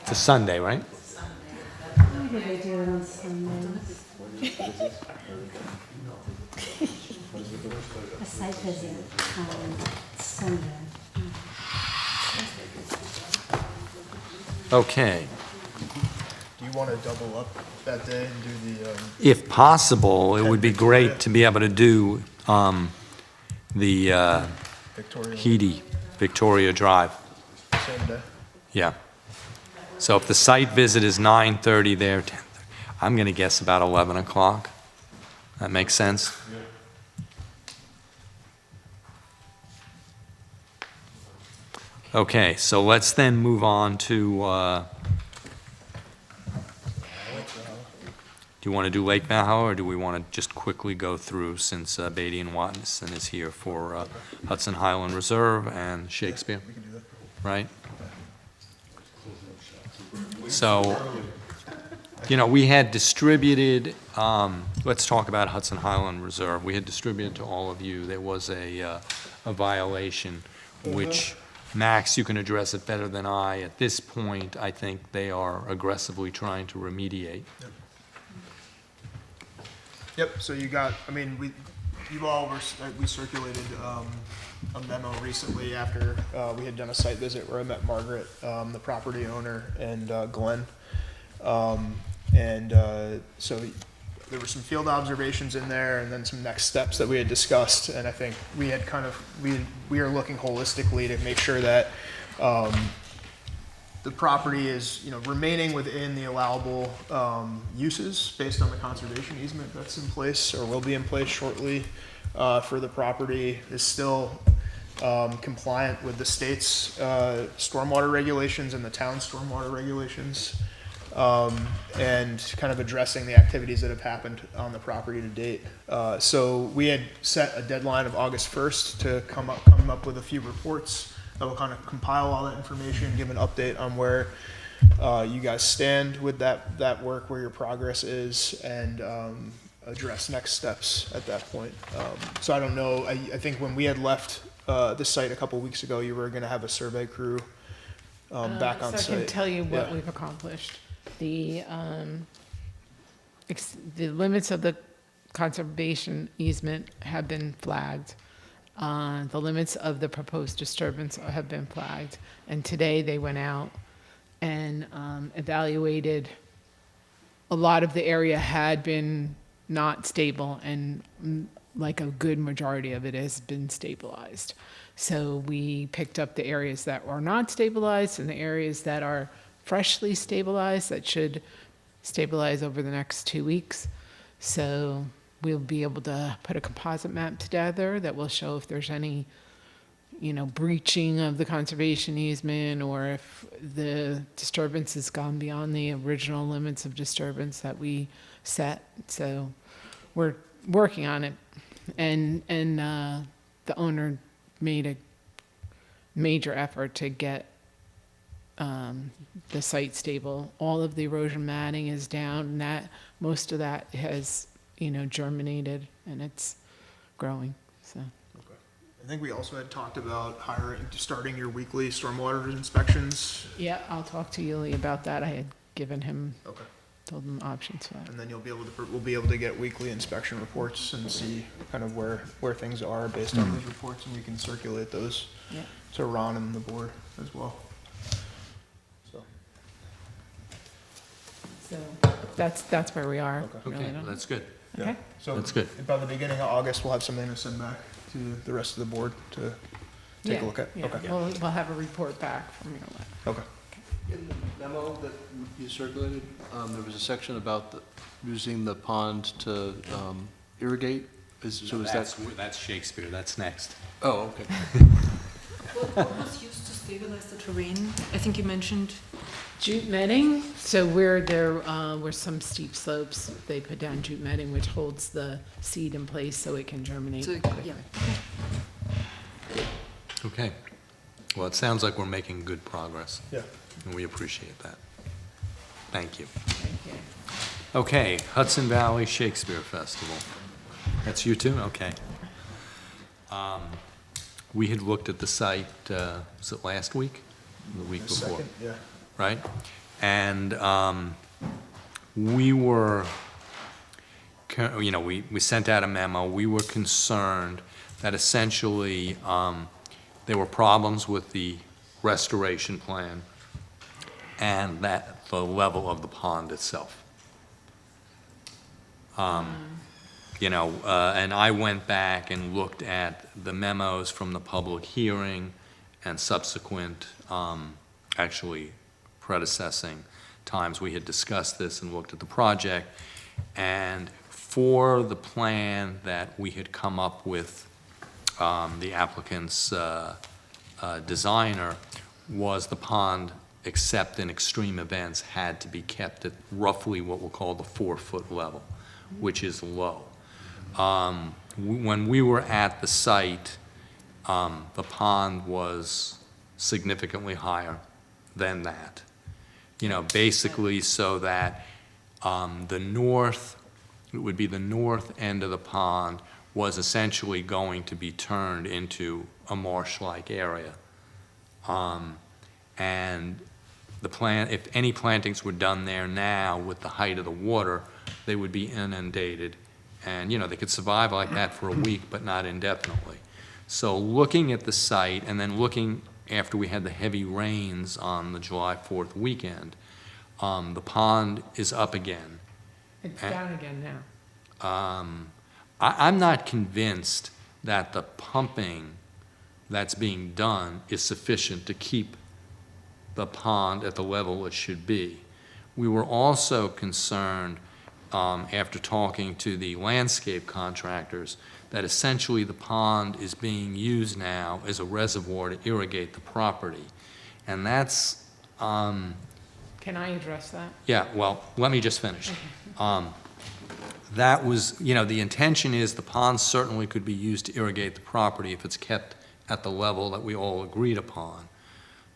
It's a Sunday, right? Why do they do it on Sundays? A site visit on Sunday. Okay. Do you want to double up that day and do the, If possible, it would be great to be able to do the Victoria Heady, Victoria Drive. same day? Yeah. So if the site visit is 9:30 there, 10:30, I'm going to guess about 11 o'clock. That makes sense? Okay, so let's then move on to, do you want to do Lake Valhalla, or do we want to just quickly go through, since Beatty and Watson is here for Hudson Highland Reserve and Shakespeare? We can do that. Right? So, you know, we had distributed, let's talk about Hudson Highland Reserve. We had distributed to all of you, there was a violation, which, Max, you can address it better than I. At this point, I think they are aggressively trying to remediate. Yep, so you got, I mean, you all were, we circulated a memo recently after we had done a site visit where I met Margaret, the property owner, and Glenn. So there were some field observations in there and then some next steps that we had discussed. And I think we had kind of, we are looking holistically to make sure that the property is, you know, remaining within the allowable uses based on the conservation easement that's in place or will be in place shortly for the property, is still compliant with the state's stormwater regulations and the town's stormwater regulations, and kind of addressing the activities that have happened on the property to date. So we had set a deadline of August 1st to come up with a few reports that will kind of compile all that information, give an update on where you guys stand with that work, where your progress is, and address next steps at that point. So I don't know, I think when we had left the site a couple weeks ago, you were going to have a survey crew back on site. So I can tell you what Yeah. we've accomplished. The limits of the conservation easement have been flagged. the limits of the proposed disturbance have been flagged. And today they went out and evaluated. A lot of the area had been not stable, and like a good majority of it has been stabilized. So we picked up the areas that were not stabilized and the areas that are freshly stabilized that should stabilize over the next 2 weeks. So we'll be able to put a composite map together that will show if there's any, breaching of the conservation easement, or if the disturbance has gone beyond the original limits of disturbance that we set. So we're working on it. And the owner made a major effort to get the site stable. All of the erosion matting is down, and most of that has, germinated, and it's growing, so. I think we also had talked about starting your weekly stormwater inspections. Yeah, I'll talk to Yuli about that. I had given him, Okay. told him options for that. And then we'll be able to get weekly inspection reports and see kind of where things are based on those reports, and we can circulate those Yeah. to Ron and the board as well. So that's where we are. really Okay, don't- that's good. Okay. So That's good. by the beginning of August, we'll have something to send back to the rest of the board to take Yeah, a look at. yeah. Okay. We'll have a report back from your lab. Okay. In the memo that you circulated, there was a section about using the pond to irrigate. Is that? That's Shakespeare, that's next. Oh, okay. What was used to stabilize the terrain? I think you mentioned. Jute netting, so where there were some steep slopes, they put down jute netting, which holds the seed in place so it can germinate. Yeah. Okay. Well, it sounds like we're making good progress. Yeah. And we appreciate that. Thank you. Thank you. Okay, Hudson Valley Shakespeare Festival. That's you too? Okay. We had looked at the site, was it last week? The week before? Second, yeah. Right? And we were, we sent out a memo. We were concerned that essentially there were problems with the restoration plan and that the level of the pond itself. And I went back and looked at the memos from the public hearing and subsequent, actually predecessing times we had discussed this and looked at the project. And for the plan that we had come up with, the applicant's designer, was the pond, except in extreme events, had to be kept at roughly what we'll call the 4-foot level, which is low. When we were at the site, the pond was significantly higher than that. Basically so that it would be the north end of the pond was essentially going to be turned into a marsh-like area. And if any plantings were done there now with the height of the water, they would be inundated. And, they could survive like that for a week, but not indefinitely. So looking at the site, and then looking after we had the heavy rains on the July 4th weekend, the pond is up again. It's down again now. I'm not convinced that the pumping that's being done is sufficient to keep the pond at the level it should be. We were also concerned, after talking to the landscape contractors, that essentially the pond is being used now as a reservoir to irrigate the property. And that's, Can I address that? yeah, well, let me just finish. That was, the intention is the pond certainly could be used to irrigate the property if it's kept at the level that we all agreed upon.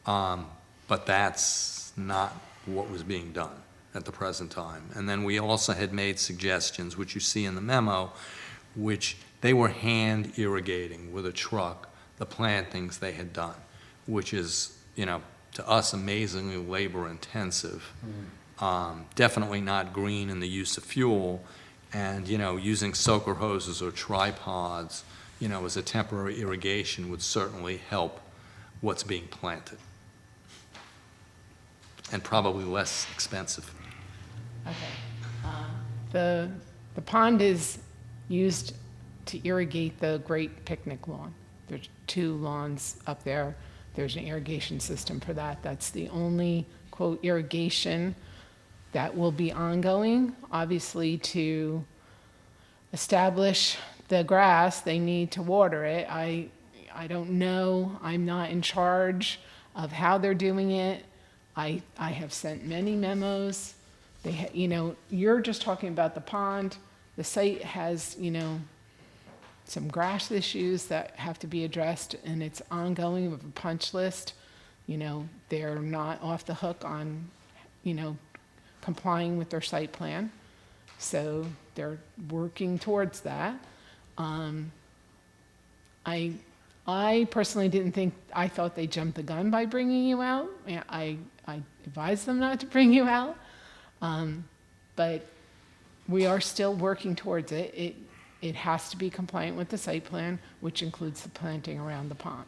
But that's not what was being done at the present time. And then we also had made suggestions, which you see in the memo, which they were hand irrigating with a truck the plantings they had done, which is, to us, amazingly labor intensive. Definitely not green in the use of fuel, and, using soaker hoses or tripods you know, as a temporary irrigation would certainly help what's being planted. And probably less expensive. The pond is used to irrigate the great picnic lawn. There's 2 lawns up there. There's an irrigation system for that. That's the only, quote, irrigation that will be ongoing. Obviously, to establish the grass, they need to water it. I don't know. I'm not in charge of how they're doing it. I have sent many memos. You know, you're just talking about the pond. The site has, you know, some grass issues that have to be addressed, and it's ongoing with a punch list. You know, they're not off the hook on, you know, complying with their site plan. So they're working towards that. I personally didn't think, I thought they jumped the gun by bringing you out. I advised them not to bring you out. But we are still working towards it. It has to be compliant with the site plan, which includes the planting around the pond.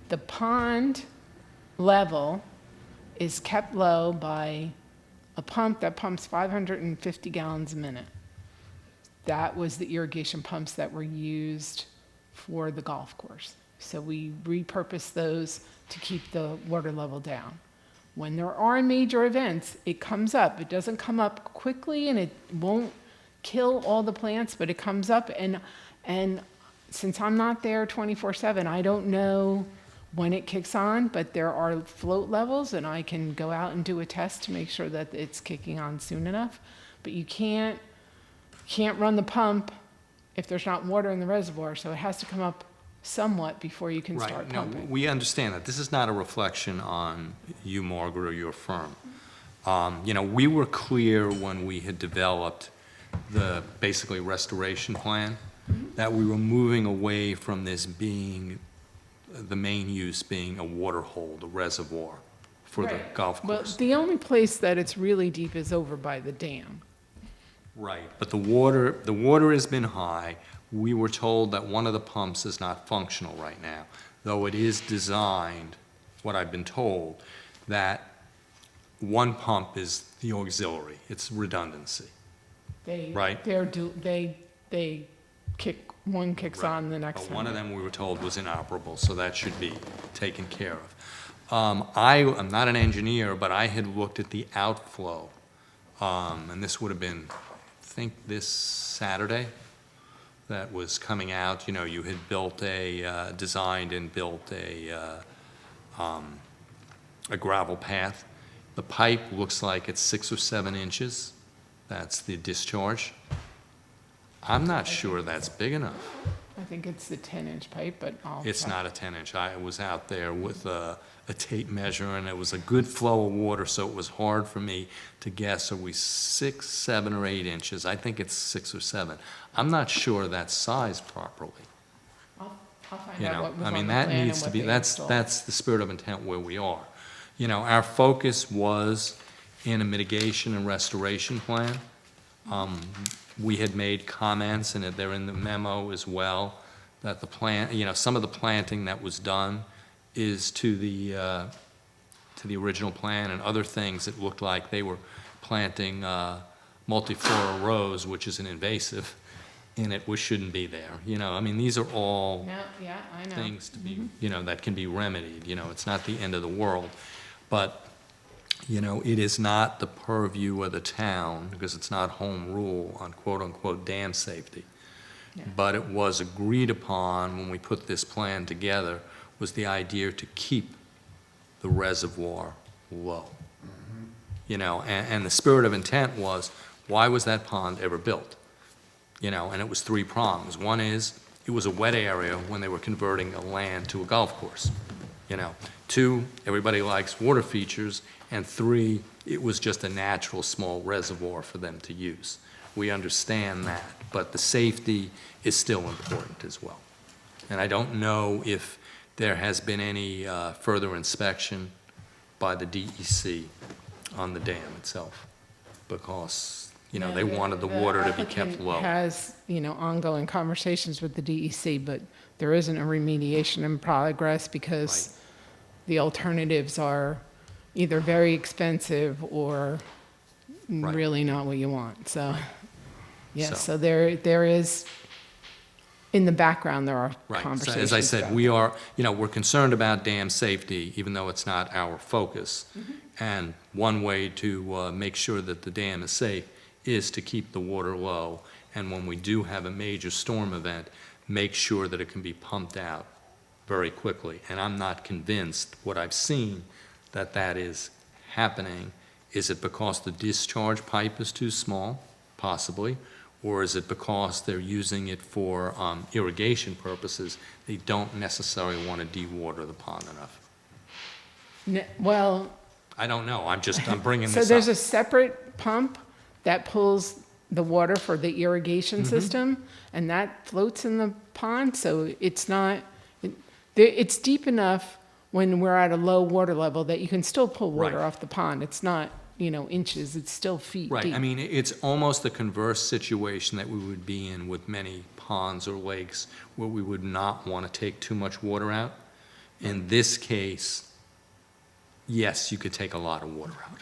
The pond level is kept low by a pump that pumps 550 gallons a minute. That was the irrigation pumps that were used for the golf course. So we repurposed those to keep the water level down. When there are major events, it comes up. It doesn't come up quickly, and it won't kill all the plants, but it comes up. And since I'm not there 24/7, I don't know when it kicks on, but there are float levels, and I can go out and do a test to make sure that it's kicking on soon enough. But you can't run the pump if there's not water in the reservoir, so it has to come up somewhat before you can start Right, no, pumping. we understand that. This is not a reflection on you, Margaret, or your firm. You know, we were clear when we had developed the basically restoration plan that we were moving away from this being, the main use being a water hole, the reservoir for the Right. golf Well, course. the only place that it's really deep is over by the dam. Right, but the water has been high. We were told that one of the pumps is not functional right now, though it is designed, what I've been told, that one pump is the auxiliary. It's redundancy. Right. They kick, one kicks Right. on, the next But one. one of them, we were told, was inoperable, so that should be taken care of. I am not an engineer, but I had looked at the outflow, and this would have been, I think, this Saturday that was coming out. You know, you had built designed and built a gravel path. The pipe looks like it's 6 or 7 inches. That's the discharge. I'm not sure that's big enough. I think it's the 10-inch pipe, but I'll It's check. not a 10-inch. I was out there with a tape measure, and it was a good flow of water, so it was hard for me to guess, are we 6, 7, or 8 inches? I think it's 6 or 7. I'm not sure that's sized properly. I'll find You out know, what was I on mean, the that plan and needs to what be, they that's installed. the spirit of intent where we are. You know, our focus was in a mitigation and restoration plan. We had made comments, and they're in the memo as well, that the plant, you know, some of the planting that was done is to the original plan, and other things that looked like they were planting multiflora rose, which is an invasive, in it, which shouldn't be there. You know, I mean, these are all Yeah, I know. things to be, you know, that can be remedied. You know, it's not the end of the world. But, you know, it is not the purview of the town, because it's not home rule on quote-unquote dam safety. Yeah. But it was agreed upon when we put this plan together, was the idea to keep the reservoir low. You know, and the spirit of intent was, why was that pond ever built? You know, and it was 3 prongs. One is, it was a wet area when they were converting a land to a golf course. You know, 2, everybody likes water features, and 3, it was just a natural small reservoir for them to use. We understand that, but the safety is still important as well. And I don't know if there has been any further inspection by the DEC on the dam itself, because, You know, Yeah, they wanted the water to be kept applicant low. has, ongoing conversations with the DEC, but there isn't a remediation in progress because the alternatives are either very expensive or Right. really not what you want. So, yes, So- so there is, in the background, there are Right. So conversations. as I said, going. we are, we're concerned about dam safety, even though it's not our focus. And one way to make sure that the dam is safe is to keep the water low. And when we do have a major storm event, make sure that it can be pumped out very quickly. And I'm not convinced, what I've seen, that that is happening. Is it because the discharge pipe is too small? Possibly. Or is it because they're using it for irrigation purposes? They don't necessarily want to de-water the pond enough. Well, I don't know, I'm bringing so this there's up. a separate pump that pulls the water for the irrigation Mm-hmm. system, and that floats in the pond, so it's not, it's deep enough when we're at a low water level that you can still pull water Right. off the pond. It's not, inches, it's still feet deep. Right, I mean, it's almost the converse situation that we would be in with many ponds or lakes where we would not want to take too much water out. In this case, yes, you could take a lot of water out.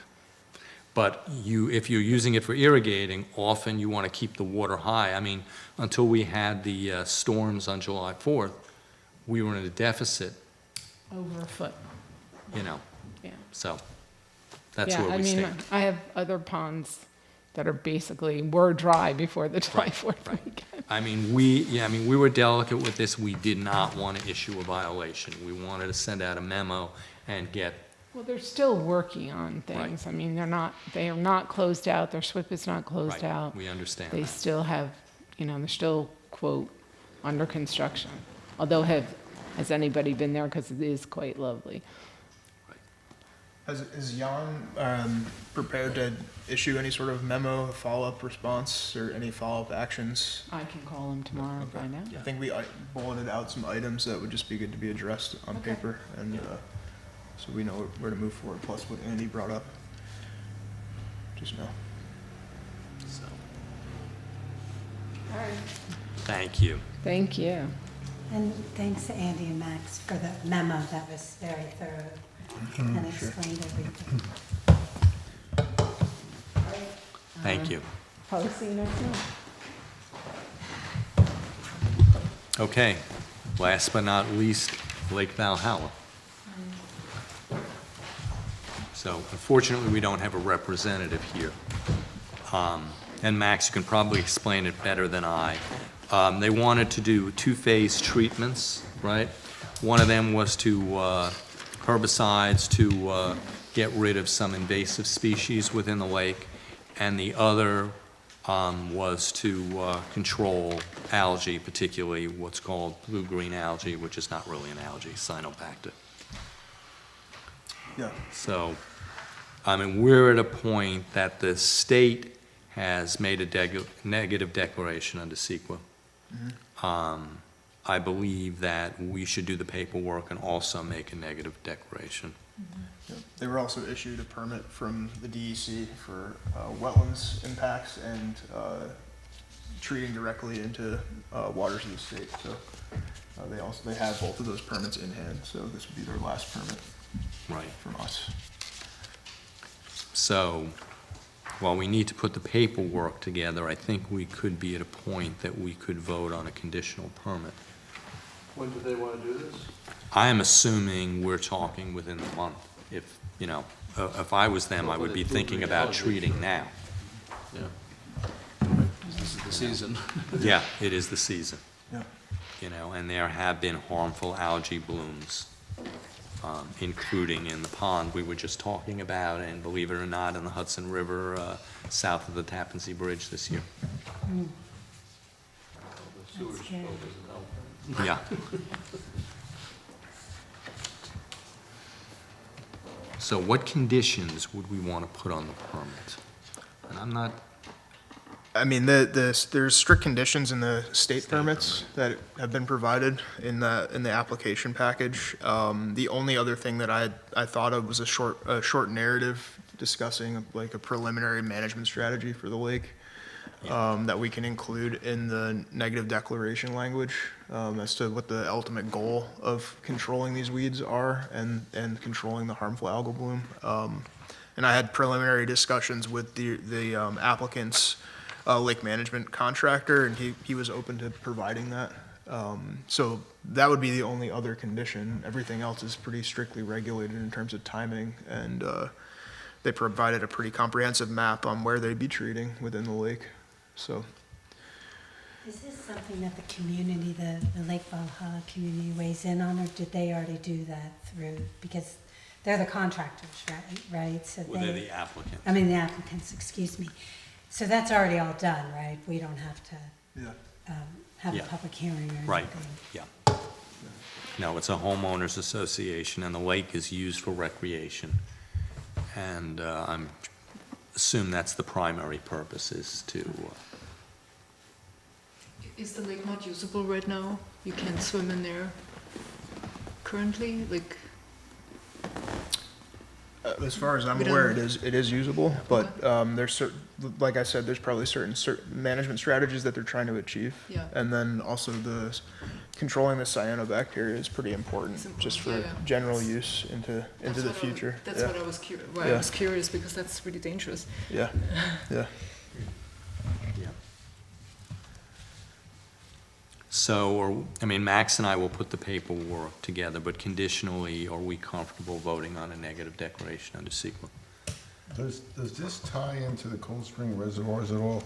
But if you're using it for irrigating, often you want to keep the water high. I mean, until we had the storms on July 4th, we were in a deficit, Over a foot, yeah. so that's Yeah, where we stand. I have other ponds that were dry before the July Right, 4th right. weekend. I mean, we were delicate with this. We did not want to issue a violation. We wanted to send out a memo and get, Well, they're still working on things. I mean, they are not closed out, their SWIP is not closed right, out. we understand They that. still have, they're still, quote, under construction. Although has anybody been there, because it is quite lovely. Is Jan prepared to issue any sort of memo, follow-up response, or any follow-up actions? I can call him tomorrow and find out. I think we bulleted out some items that would just be good to be addressed on paper, and so we know where to move forward, plus what Andy brought up. Just know. So, All right. thank you. Thank you. And thanks to Andy and Max for the memo, that was very thorough and explained everything. Thank you. Probably see you next month. Okay, last but not least, Lake Valhalla. So unfortunately, we don't have a representative here. And Max, you can probably explain it better than I. They wanted to do two-phase treatments, right? One of them was to herbicides to get rid of some invasive species within the lake, and the other was to control algae, particularly what's called blue-green algae, which is not really an algae, cyanobacter. Yeah. So, I mean, we're at a point that the state has made a negative declaration under CEQA. I believe that we should do the paperwork and also make a negative declaration. Yeah. They were also issued a permit from the DEC for wetlands impacts and treating directly into waters of the state. So they have both of those permits in hand. So this would be their last permit Right. from us. So, while we need to put the paperwork together, I think we could be at a point that we could vote on a conditional permit. When do they want to do this? I am assuming we're talking within the month. If, if I was them, I would be thinking about treating now. Yeah. This is the season. Yeah, it is the season. Yeah. And there have been harmful algae blooms, including in the pond we were just talking about, and believe it or not, in the Hudson River, south of the Tappan Zee Bridge this year. The sewage That's smoke good. isn't helping. Yeah. So what conditions would we want to put on the permit? And I'm not, I mean, there's strict conditions in the state permits that have been provided in the application package. The only other thing that I thought of was a short narrative discussing like a preliminary management strategy for the lake. that we can include in the negative declaration language as to what the ultimate goal of controlling these weeds are and controlling the harmful algal bloom. And I had preliminary discussions with the applicant's lake management contractor, and he was open to providing that. So that would be the only other condition. Everything else is pretty strictly regulated in terms of timing, and they provided a pretty comprehensive map on where they'd be treating within the lake. So Is this something that the community, the Lake Valhalla community weighs in on, or did they already do that through, because they're the contractors, right? So Well, they're the applicant. I mean, the applicants, excuse me. So that's already all done, right? We don't have to have a Yeah. public hearing or anything. Right, yeah. No, it's a homeowners association, and the lake is used for recreation. And I'm assume that's the primary purpose, is to, Is the lake not usable right now? You can't swim in there currently, like? as far as I'm We don't- aware, it is usable, but there's like I said, there's probably certain management strategies that they're trying to achieve. Yeah. And then also controlling the cyanobacteria is pretty important, It's important, just for yeah. general use into the future. That's Yeah. what I was Yeah. I was curious, because that's really dangerous. Yeah, yeah. yeah. So, Max and I will put the paperwork together, but conditionally, are we comfortable voting on a negative declaration under SEQA? Does this tie into the Cold Spring reservoirs at all?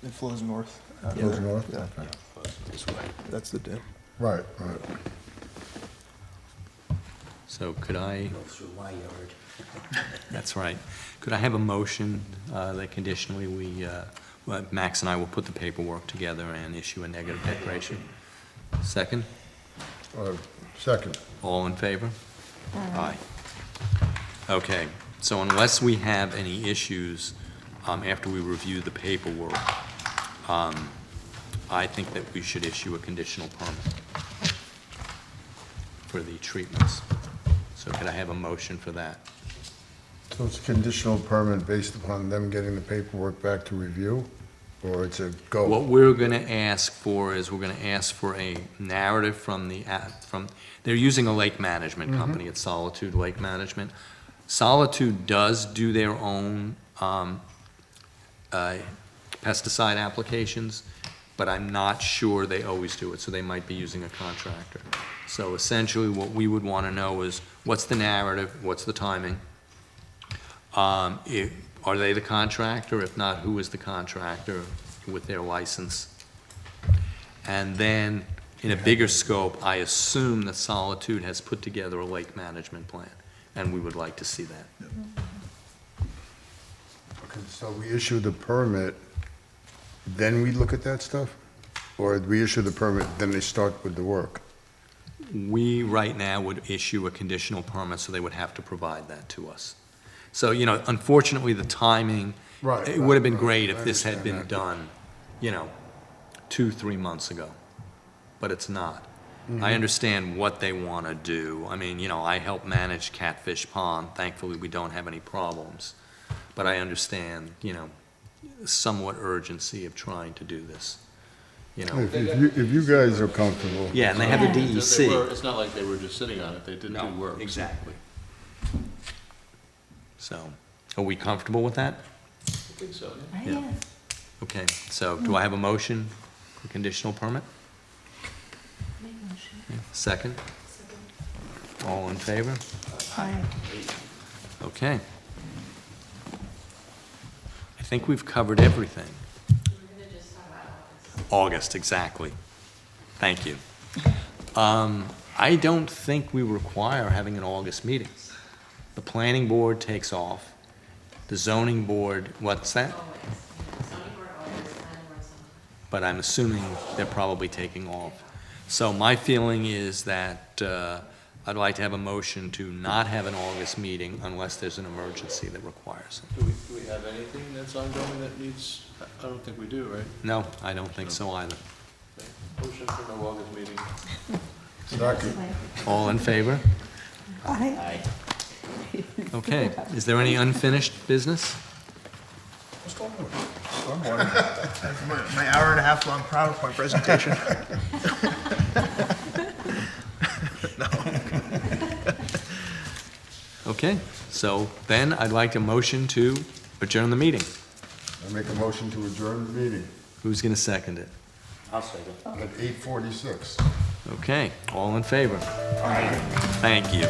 It flows north. Goes north? Yeah. Okay. This way. That's the dam. Right. So could I, Go through my yard. that's right, could I have a motion that conditionally Max and I will put the paperwork together and issue a negative declaration? Second? Second. All in favor? Aye. Okay, so unless we have any issues after we review the paperwork, I think that we should issue a conditional permit for the treatments. So could I have a motion for that? So it's a conditional permit based upon them getting the paperwork back to review, or it's a go? What we're going to ask for is, we're going to ask for a narrative from they're using a lake management company, it's Solitude Lake Management. Solitude does do their own pesticide applications, but I'm not sure they always do it, so they might be using a contractor. So essentially, what we would want to know is, what's the narrative, what's the timing? Are they the contractor? If not, who is the contractor with their license? And then, in a bigger scope, I assume that Solitude has put together a lake management plan, and we would like to see that. Okay, so we issue the permit, then we look at that stuff? Or we issue the permit, then they start with the work? We, right now, would issue a conditional permit, so they would have to provide that to us. So, unfortunately, the timing, Right, it would have been right, great right. if I this had been understand done, 2-3 months ago, but it's not. Mm-hmm. I understand what they want to do. I help manage Catfish Pond. Thankfully, we don't have any problems. But I understand, somewhat urgency of trying to do this, If you guys are comfortable. Yeah, and they have the Yeah. DEC. It's not like they were just sitting on it, they did do work. Exactly. So, are we comfortable with that? I think so, yeah. Right, Yeah. yeah. Okay, so do I have a motion for conditional permit? Make motion. Second? All in favor? Aye. Okay. I think we've covered everything. August, exactly. Thank you. I don't think we require having an August meeting. The planning board takes off. The zoning board, what's that? But I'm assuming they're probably taking off. So my feeling is that I'd like to have a motion to not have an August meeting unless there's an emergency that requires it. Do we have anything that's ongoing that needs, I don't think we do, right? No, I don't think so either. Okay. Motion for no August meeting. Second. All in favor? Aye. Okay, is there any unfinished business? What's going on? Someone. That's my hour and a half long PowerPoint presentation. Okay, so then I'd like a motion to adjourn the meeting. I make a motion to adjourn the meeting Who's going to second it? I'll second. at 8:46. Okay, all in favor? Thank you.